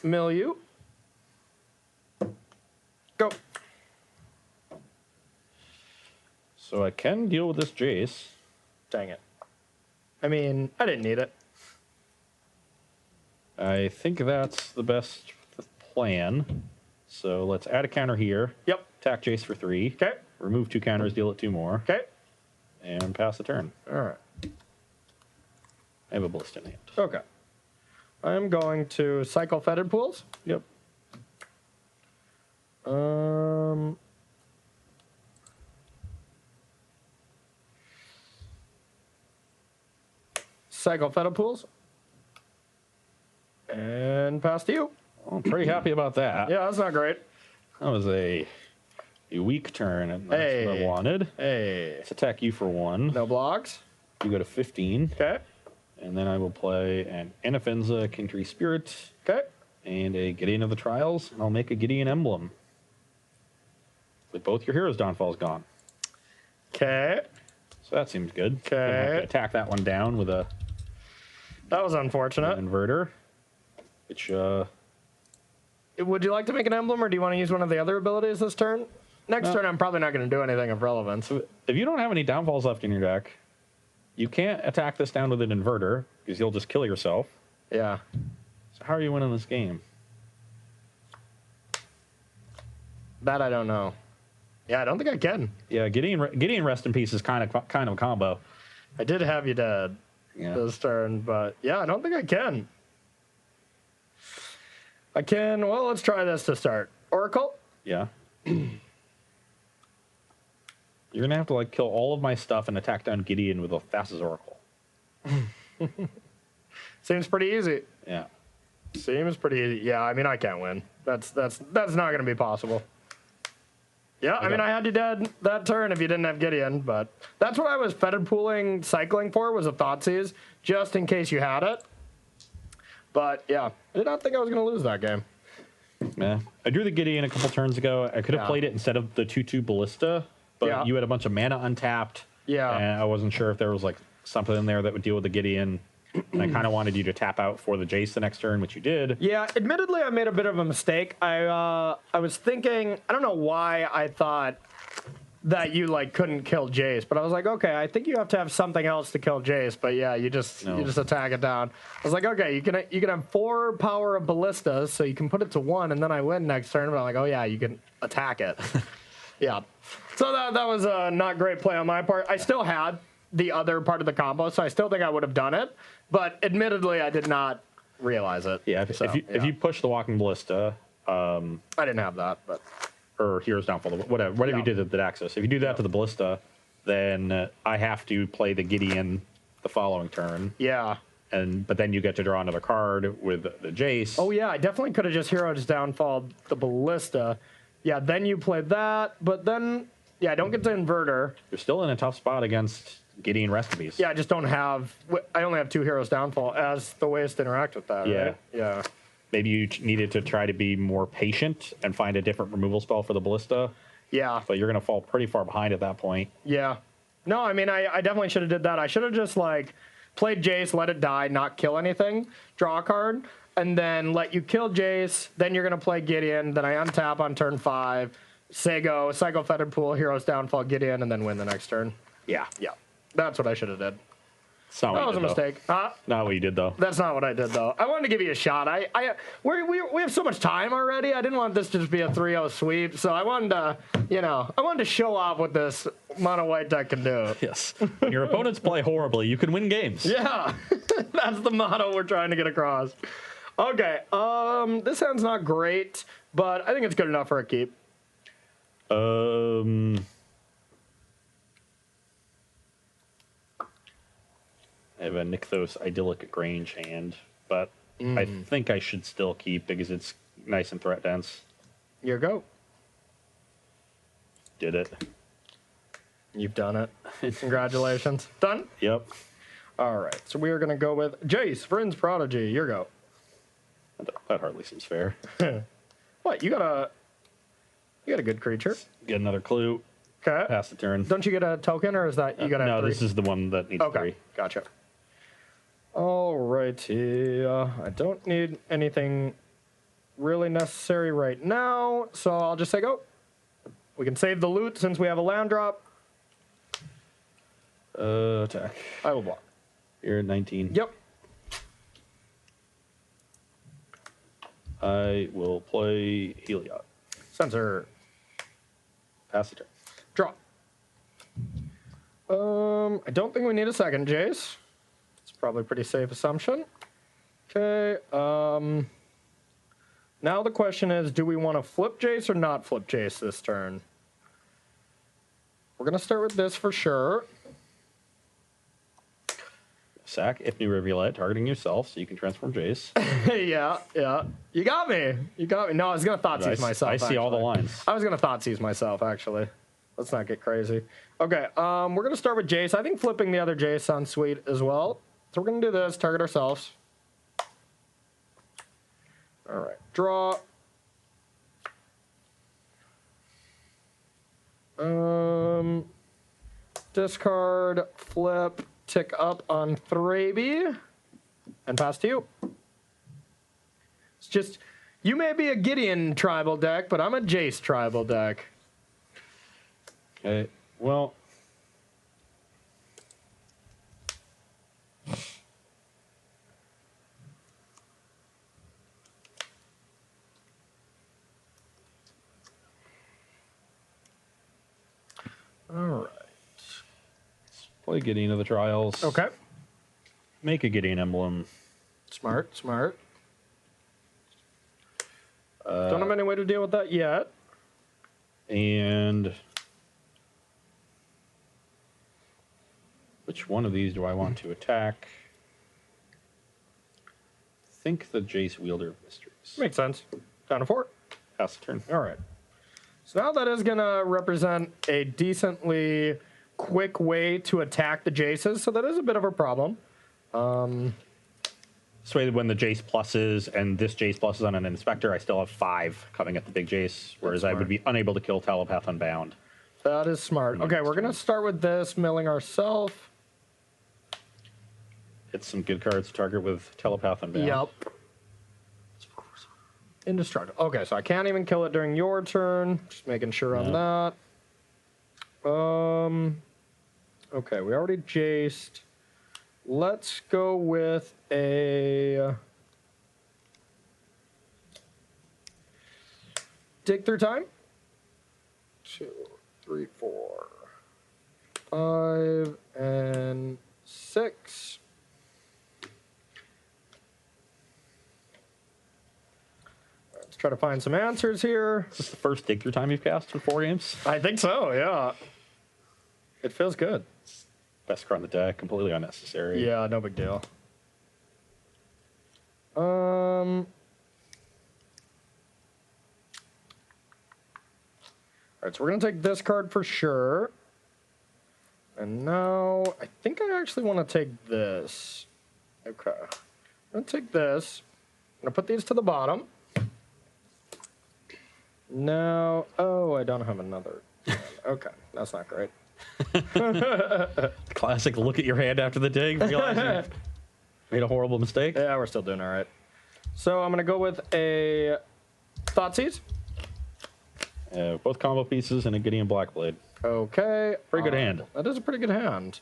Mill you. Go. So I can deal with this Jace. Dang it. I mean, I didn't need it. I think that's the best plan. So let's add a counter here. Yep. Attack Jace for 3. Okay. Remove 2 counters, deal it 2 more. Okay. And pass the turn. All right. I have a Ballista in hand. Okay. I'm going to cycle Fetid Pools. Yep. Cycle Fetid Pools. And pass to you. Well, I'm pretty happy about that. Yeah, that's not great. That was a weak turn, and that's what I Hey. wanted. Hey. Let's attack you for 1. No blocks. You go to 15. Okay. And then I will play an Anafenza King Tree Spirit Okay. and a Gideon of the Trials, and I'll make a Gideon emblem. With both your heroes' downfalls gone. Okay. So that seems good. Okay. Gonna have to attack that one down with a That was unfortunate. inverter. Which Would you like to make an emblem, or do you want to use one of the other abilities this turn? Next No. turn, I'm probably not going to do anything of relevance. if you don't have any downfalls left in your deck, you can't attack this down with an inverter because you'll just kill yourself. Yeah. So how are you winning this game? That I don't know. Yeah, I don't think I can. Yeah, Gideon Rest in Peace is kind of a combo. I did have you dead Yeah. this turn, but yeah, I don't think I can. I can. Well, let's try this to start. Oracle. Yeah. You're gonna have to like kill all of my stuff and attack down Gideon with a fastest Oracle. Seems pretty easy. Yeah. Seems pretty easy. Yeah, I mean, I can't win. That's not going to be possible. Yeah, I mean, I had you dead that turn if you didn't have Gideon, but that's what I was Fetid Pooling cycling for, was a Thoughtseize, just in case you had it. But yeah, I did not think I was going to lose that game. Yeah. I drew the Gideon a couple turns ago. I could have Yeah. played it instead of the 2/2 Ballista, but Yeah. you had a bunch of mana untapped. Yeah. And I wasn't sure if there was like something in there that would deal with the Gideon. And I kind of wanted you to tap out for the Jace the next turn, which you did. Yeah, admittedly, I made a bit of a mistake. I was thinking, I don't know why I thought that you like couldn't kill Jace, but I was like, okay, I think you have to have something else to kill Jace. But yeah, you just attack it down. I was like, okay, you can have 4 power of ballistas, so you can put it to 1, and then I win next turn. But I'm like, oh yeah, you can attack it. Yeah, so that was a not great play on my part. I still had the other part of the combo, so I still think I would have done it. But admittedly, I did not realize it. Yeah, if you push the Walking Ballista, I didn't have that, but or Hero's Downfall, whatever you did at the Daxos, if you do that to the Ballista, then I have to play the Gideon the following turn. yeah. But then you get to draw another card with the Jace. Oh yeah, I definitely could have just Hero's Downfall the Ballista. Yeah, then you play that, but then yeah, I don't get to Inverter. You're still in a tough spot against Gideon Recipes. Yeah, I just don't have. I only have 2 Heroes Downfall as the ways to interact with that. Yeah. Right? Yeah. Maybe you needed to try to be more patient and find a different removal spell for the Ballista. Yeah. But you're going to fall pretty far behind at that point. Yeah. No, I mean, I definitely should have did that. I should have just, like, played Jace, let it die, not kill anything, draw a card, and then let you kill Jace. Then you're going to play Gideon. Then I untap on turn 5, Sego, Psycho Fetid Pool, Hero's Downfall, Gideon, and then win the next turn. Yeah. Yeah. That's what I should have did. It's not what That you was a did, though. mistake. Huh? Not what you did, though. That's not what I did, though. I wanted to give you a shot. We have so much time already. I didn't want this to just be a 3-0 sweep, so I wanted to, I wanted to show off what this mono white deck can do. Yes. When your opponents play horribly, you can win games. Yeah, that's the motto we're trying to get across. Okay, this hand's not great, but I think it's good enough for a keep. I have a Nykthos Idyllic Grange hand, but I think I should still keep because it's nice and threat dense. Here go. Did it. You've done it. Congratulations. Done? Yep. All right, so we are going to go with Jace, Vryn's Prodigy. Your go. That hardly seems fair. What? You got a good creature. Get another clue. Okay. Pass the turn. Don't you get a token, or is that you got to No, have 3? this is the one that needs Okay, 3. gotcha. Alrighty, I don't need anything really necessary right now, so I'll just say go. We can save the loot since we have a land drop. Attack. I will block. You're at 19. Yep. I will play Heliod. Sensor. Pass the turn. Draw. I don't think we need a second Jace. It's probably a pretty safe assumption. Okay, now the question is, do we want to flip Jace or not flip Jace this turn? We're going to start with this for sure. Sack Ifni Rivulet, targeting yourself so you can transform Jace. Yeah. You got me. No, I was going to Thoughtseize myself. I see all the actually. lines. I was going to Thoughtseize myself, actually. Let's not get crazy. Okay, we're going to start with Jace. I think flipping the other Jace sounds sweet as well. So we're going to do this, target ourselves. All right, draw. Discard, flip, tick up on Thraby, and pass to you. It's just, you may be a Gideon tribal deck, but I'm a Jace tribal deck. Okay, well. All right. Let's play Gideon of the Trials. Okay. Make a Gideon emblem. Smart. Don't have any way to deal with that yet. And which one of these do I want to attack? I think the Jace Wielder of Mysteries. Makes sense. Down to 4. Pass the turn. All right. So now that is going to represent a decently quick way to attack the Jaces, so that is a bit of a problem. This way, when the Jace pluses and this Jace pluses on an Inspector, I still have 5 coming at the big Jace, whereas I would be unable to kill Telepath Unbound. That is smart. Okay, we're going to start with this, milling ourselves. Hit some good cards to target with Telepath Unbound. Yep. Indestructible. Okay, so I can't even kill it during your turn. Just making sure on that. Okay, we already Jaced. Let's go with a dig through time. 2, 3, 4, 5, and 6. Let's try to find some answers here. Is this the first dig through time you've cast in 4 games? I think so, yeah. It feels good. Best card on the deck, completely unnecessary. Yeah, no big deal. Alright, so we're going to take this card for sure. And now, I think I actually want to take this. Okay. I'm going to take this. I'm going to put these to the bottom. No. Oh, I don't have another. Okay, that's not great. Classic look at your hand after the dig, realize you made a horrible mistake. Yeah, we're still doing all right. So I'm going to go with a Thoughtseize. Both combo pieces and a Gideon Blackblade. Okay. Pretty good hand. That is a pretty good hand.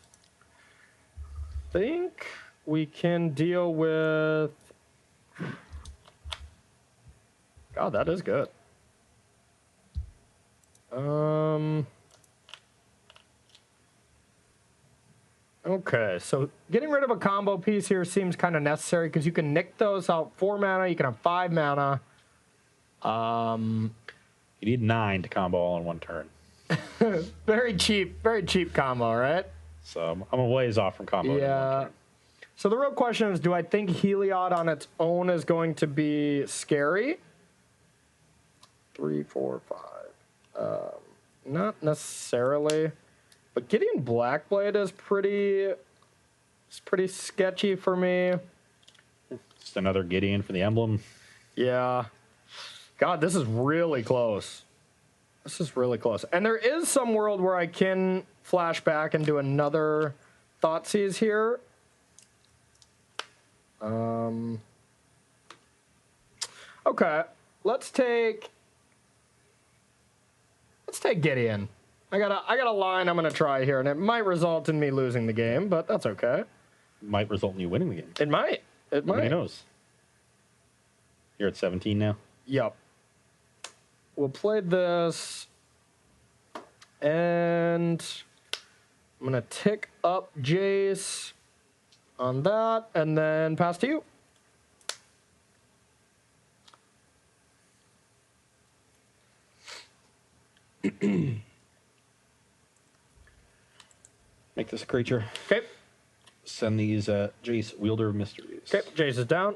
Think we can deal with... God, that is good. Okay, so getting rid of a combo piece here seems kind of necessary because you can nick those out 4 mana, you can have 5 mana. You need 9 to combo all in one turn. Very cheap combo, right? So I'm a ways off from combo. Yeah. So the real question is, do I think Heliod on its own is going to be scary? 3, 4, 5. Not necessarily. But Gideon Blackblade is pretty sketchy for me. Just another Gideon for the emblem. Yeah. God, this is really close. This is really close. And there is some world where I can flash back and do another Thoughtseize here. Okay, let's take Gideon. I got a line I'm gonna try here, and it might result in me losing the game, but that's okay. Might result in you winning the game. It might. It might. Who knows? You're at 17 now. Yep. We'll play this, and I'm gonna tick up Jace on that, and then pass to you. Make this a creature. Okay. Send these Jace, Wielder of Mysteries. Okay, Jace is down.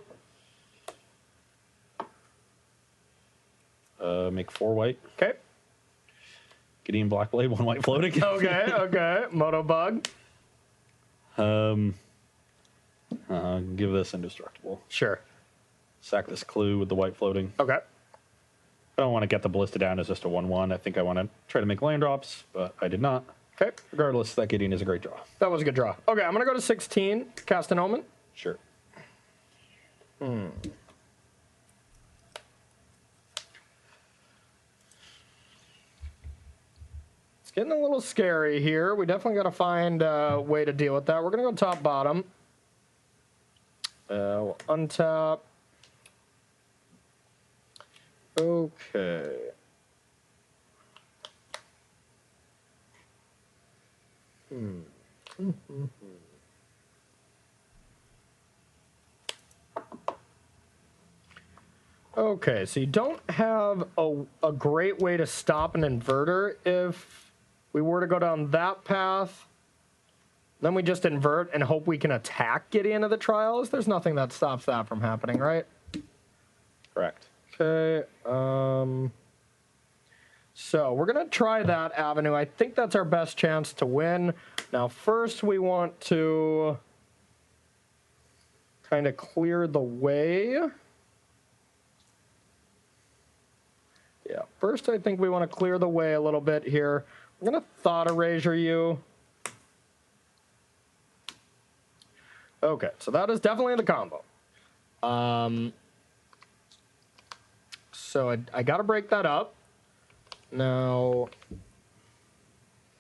Make 4 white. Okay. Gideon Blackblade, 1 white floating. Okay. Moto bug. Give this indestructible. Sure. Sack this clue with the white floating. Okay. I don't want to get the ballista down as just a 1/1. I think I want to try to make land drops, but I did not. Okay. Regardless, that Gideon is a great draw. That was a good draw. Okay, I'm gonna go to 16. Cast an Omen. Sure. It's getting a little scary here. We definitely got to find a way to deal with that. We're going to go top bottom. We'll untap. Okay. Okay, so you don't have a great way to stop an inverter if we were to go down that path. Then we just invert and hope we can attack Gideon of the Trials. There's nothing that stops that from happening, right? Correct. Okay. So we're going to try that avenue. I think that's our best chance to win. Now, first we want to kind of clear the way. Yeah, first I think we want to clear the way a little bit here. We're going to Thought Erasure you. Okay, so that is definitely the combo. So I got to break that up. Now,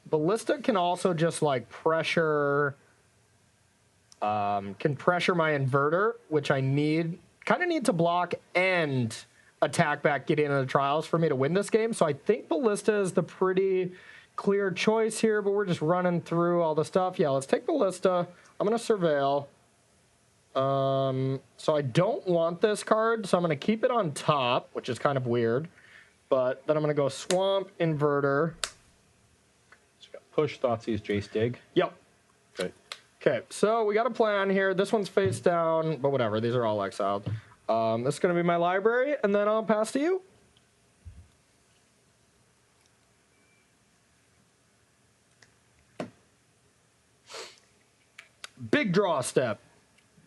Ballista can also just like pressure, can pressure my inverter, which I kind of need to block and attack back Gideon of the Trials for me to win this game. So I think Ballista is the pretty clear choice here, but we're just running through all the stuff. Yeah, let's take Ballista. I'm going to Surveil. So I don't want this card, so I'm going to keep it on top, which is kind of weird. But then I'm going to go Swamp, Inverter. So got push, Thoughtseize, Jace, Dig. Yep. Okay. Okay, so we got a plan here. This one's face down, but whatever. These are all exiled. This is going to be my library, and then I'll pass to you. Big draw step.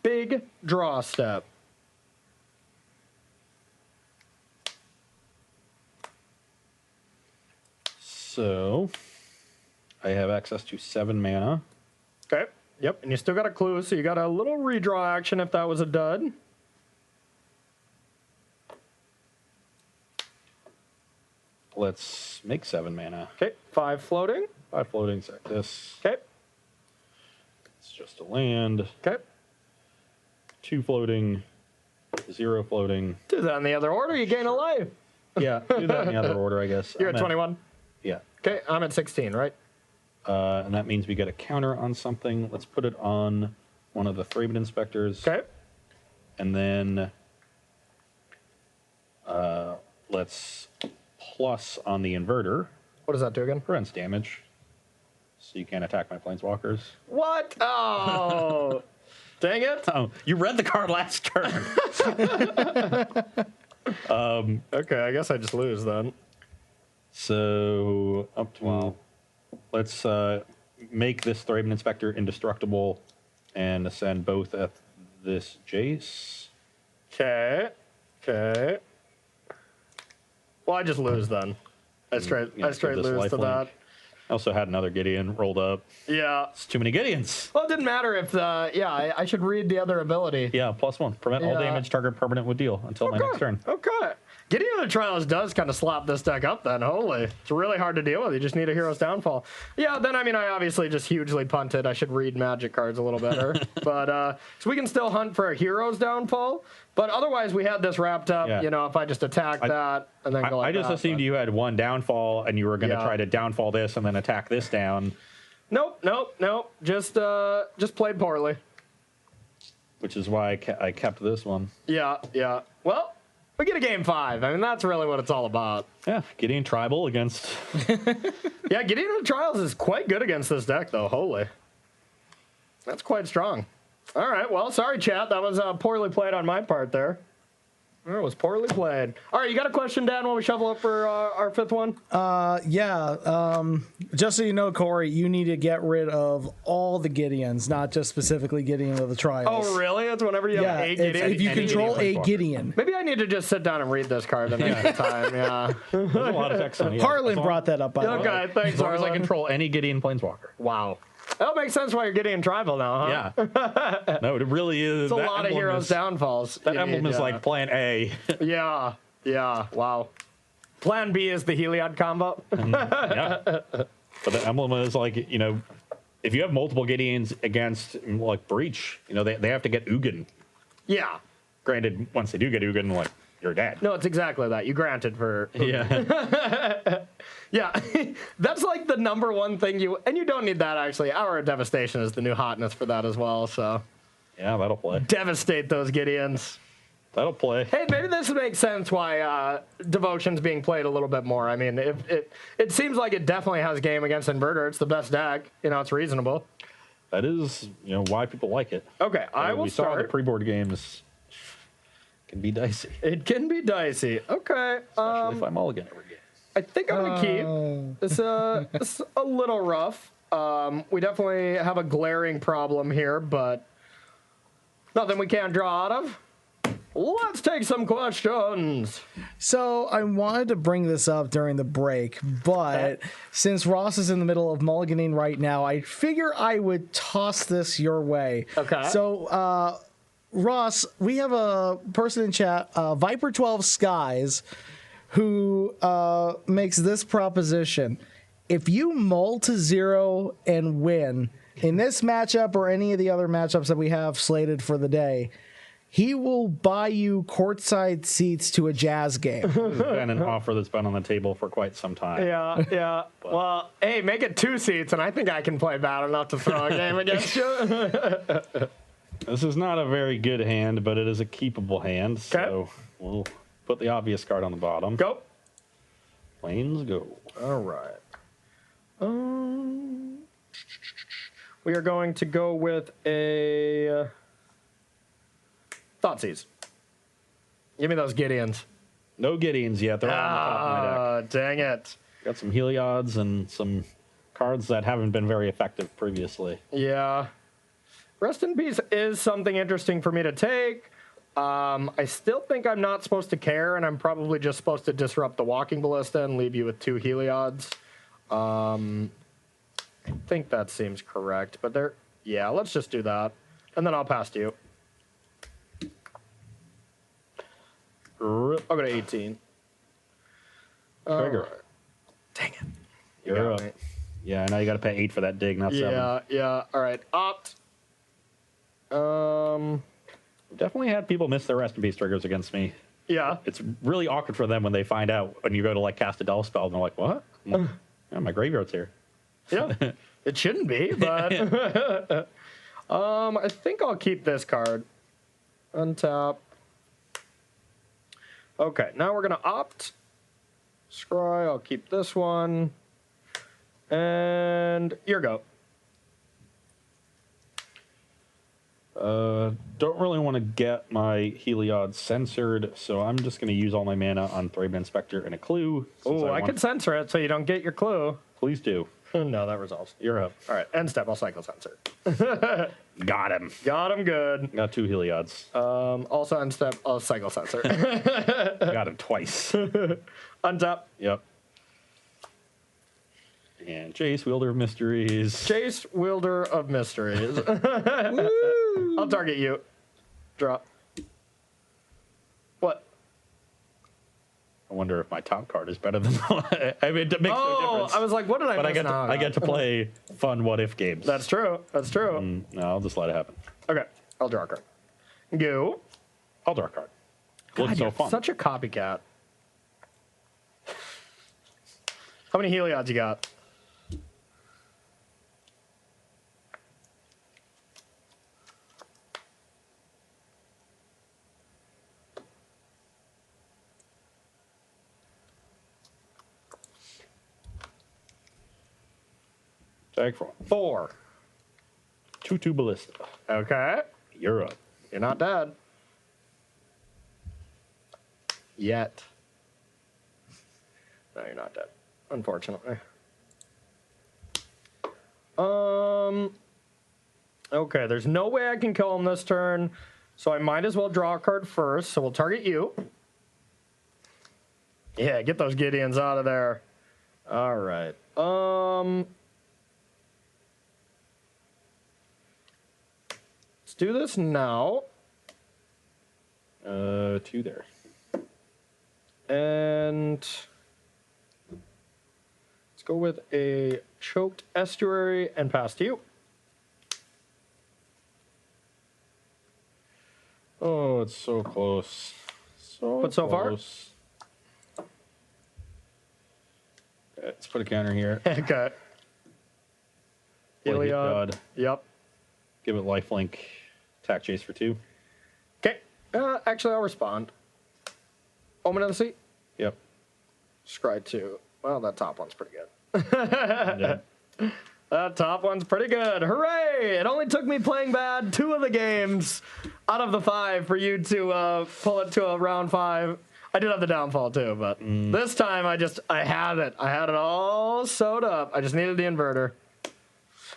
Big draw step. So I have access to 7 mana. Okay. Yep. And you still got a clue, so you got a little redraw action if that was a dud. Let's make 7 mana. Okay. 5 floating. 5 floating, sack this. Okay. It's just a land. Okay. 2 floating, 0 floating. Do that in the other order, you gain a life. Yeah, do that in the other order, I guess. You're at 21? Yeah. Okay, I'm at 16, right? And that means we get a counter on something. Let's put it on one of the Thraben Inspectors. Okay. And then let's plus on the Inverter. What does that do again? Prevents damage. So you can't attack my Planeswalkers. What? Oh, dang it. Oh, you read the card last turn. Okay, I guess I just lose then. So up to let's make this Thraben Inspector indestructible and send both at this Jace. Okay. Okay. Well, I just lose then. I straight Yeah, lose to lifelink. that. I also had another Gideon rolled up. Yeah. It's too many Gideons. Well, it didn't matter if I should read the other ability. Yeah, +1. Prevent all Yeah. damage target permanent would deal until my next turn. Okay. Getting into the Trials does kind of slap this deck up then. Holy. It's really hard to deal with. You just need a Hero's Downfall. Yeah, then, I mean, I obviously just hugely punted. I should read Magic cards a little better. But, so we can still hunt for a Hero's Downfall. But otherwise, we had this wrapped up, Yeah. you know, if I just attack that and then go like I just that, assumed but- you had one downfall and you were going to Yeah. try to downfall this and then attack this down, Nope. Just played poorly. which is why I kept this one. Yeah. Well, we get a game 5. I mean, that's really what it's all about. Yeah, Gideon Tribal against... Yeah, getting into the Trials is quite good against this deck, though. Holy. That's quite strong. All right, well, sorry, chat. That was poorly played on my part there. It was poorly played. All right, you got a question, Dan, while we shovel up for our 5th one? Just so you know, Corey, you need to get rid of all the Gideons, not just specifically Gideon of the Trials. Oh, really? It's whenever you have a Gideon? if you any control Gideon a Planeswalker. Gideon. Maybe I need to just sit down and read this card the next time, yeah. There's a lot of text on it. Harlan brought that up, by the way. Okay, thanks, As long as I Harlan. control any Gideon Planeswalker. Wow. That makes sense why you're getting in tribal now, huh? Yeah. No, it really is. It's a lot of heroes' downfalls. That you emblem need, is like plan A. Yeah, wow. Plan B is the Heliod combo. Yeah. But the emblem is like, you know, if you have multiple Gideons against like Breach, you know, they have to get Ugin. Yeah. Granted, once they do get Ugin, like, you're dead. No, it's exactly that. You granted for... Yeah. Yeah. That's like the number one thing and you don't need that, actually. Hour of Devastation is the new hotness for that as well, so... Yeah, that'll play. Devastate those Gideons. That'll play. Hey, maybe this makes sense why Devotion's being played a little bit more. I mean, it seems like it definitely has game against Inverter. It's the best deck. You know, it's reasonable. That is, you know, why people like it. Okay, I will We saw the start. pre-board games can be dicey. It can be dicey. Okay. Especially if I mulligan every game. I think I'm going to keep. It's a little rough. We definitely have a glaring problem here, but nothing we can't draw out of. Let's take some questions. So I wanted to bring this up during the break, but since Ross is in the middle of mulliganing right now, I figure I would toss this your way. Okay. So, Ross, we have a person in chat, Viper12 Skies, who makes this proposition. If you mull to 0 and win in this matchup or any of the other matchups that we have slated for the day, he will buy you courtside seats to a Jazz game. It's been an offer that's been on the table for quite some time. Yeah. Well, hey, make it 2 seats, and I think I can play bad enough to throw a game against you. This is not a very good hand, but it is a keepable hand. So we'll put the obvious card on the bottom. Go. Planes go. All right. We are going to go with a Thoughtseize. Give me those Gideons. No Gideons yet. They're all on the top of my deck. Dang it. Got some Heliods and some cards that haven't been very effective previously. Yeah. Rest in Peace is something interesting for me to take. I still think I'm not supposed to care, and I'm probably just supposed to disrupt the Walking Ballista and leave you with 2 Heliods. I think that seems correct, but there. Yeah, let's just do that, and then I'll pass to you. I'll go to 18. Trigger. Right. Dang it. You're got up. me. Yeah, now you got to pay 8 for that dig, not 7. Yeah. All right. Opt. Definitely had people miss their rest in peace triggers against me. Yeah. It's really awkward for them when they find out when you go to like cast a Dull spell and they're like, "What? Yeah, my graveyard's here." Yeah. It shouldn't be, but I think I'll keep this card. Untap. Okay, now we're gonna opt. Scry, I'll keep this one. And your go. Don't really want to get my Heliod censored, so I'm just going to use all my mana on Thraben Inspector and a clue. Oh, I could censor it so you don't get your clue. Please do. No, that resolves. You're up. All right, end step, I'll cycle censor. Got him. Got him good. Got 2 Heliods. Also end step, I'll cycle censor. Got him twice. Untap. Yep. And Jace, Wielder of Mysteries. Jace, Wielder of Mysteries. I'll target you. Drop. What? I wonder if my top card is better than I mean, it makes no difference. I was like, what did I But miss now? I get to play fun what-if games. That's true. That's true. No, I'll just let it happen. Okay, I'll draw a card. Go. I'll draw a card. Looks God, so you're fun. such a copycat. How many Heliods you got? Tag for 4. 2/2 Ballista. Okay. You're up. You're not dead. Yet. No, you're not dead. Unfortunately. Okay, there's no way I can kill him this turn, so I might as well draw a card first, so we'll target you. Yeah, get those Gideons out of there. All right. Let's do this now. 2 there. And let's go with a choked estuary and pass to you. Oh, it's so close. But so far? close. Okay, let's put a counter here. Okay. Play Heliod. God. Yep. Give it lifelink. Attack Chase for 2. Okay. Actually, I'll respond. Omen of the Sea. Yep. Scry 2. Well, that top one's pretty good. Yeah. That top one's pretty good. Hooray! It only took me playing bad 2 of the games out of the 5 for you to pull it to a round 5. I did have the downfall too, but this time I had it. I had it all sewed up. I just needed the inverter.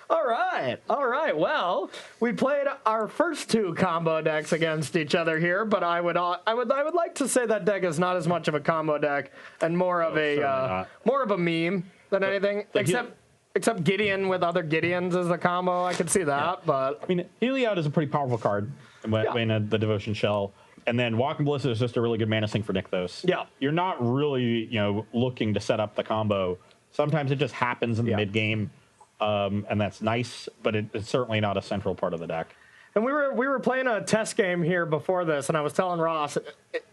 All right. Well, we played our first 2 combo decks against each other here, but I would like to say that deck is not as much of a combo deck and more of a meme than anything. Except Gideon with other Gideons is a combo. I could see that, but I mean, Heliod is a pretty powerful card in the Devotion Shell. And then Walking Ballista is just a really good mana sink for Nykthos. Yeah. You're not really, looking to set up the combo. Sometimes it just happens in the mid game, and that's nice, but it's certainly not a central part of the deck. And we were playing a test game here before this, and I was telling Ross,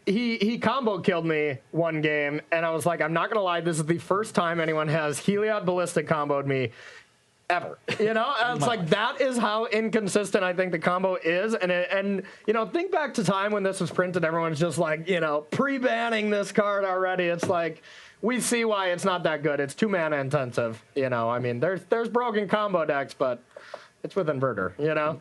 he combo killed me one game, and I was like, I'm not gonna lie, this is the first time anyone has Heliod Ballistic comboed me ever. And it's like that is how inconsistent I think the combo is. And think back to time when this was printed, everyone's just like, pre-banning this card already. It's like we see why it's not that good. It's 2 mana intensive. I mean, there's broken combo decks, but it's with Inverter,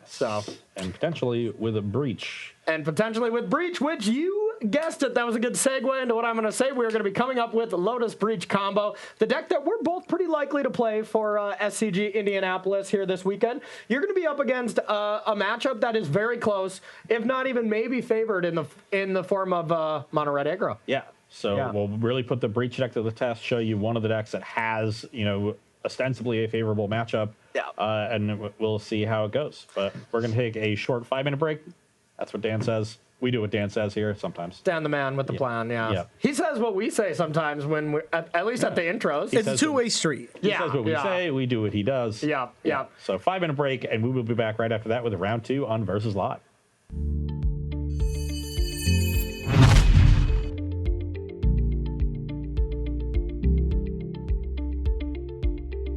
so. And potentially with a Breach. And potentially with Breach, which you guessed it. That was a good segue into what I'm going to say. We're going to be coming up with the Lotus Breach combo, the deck that we're both pretty likely to play for SCG Indianapolis here this weekend. You're going to be up against a matchup that is very close, if not even maybe favored in the form of mono red aggro. Yeah. So Yeah. we'll really put the Breach deck to the test, show you one of the decks that has, ostensibly a favorable matchup. Yeah. And we'll see how it goes. But we're going to take a short 5-minute break. That's what Dan says. We do what Dan says here sometimes. Dan the man with the plan, yeah. Yeah. He says what we say sometimes when at least at the intros. It's a two-way street. He says what we say, we do what he does. Yeah. So 5-minute break, and we will be back right after that with round 2 on Versus Live.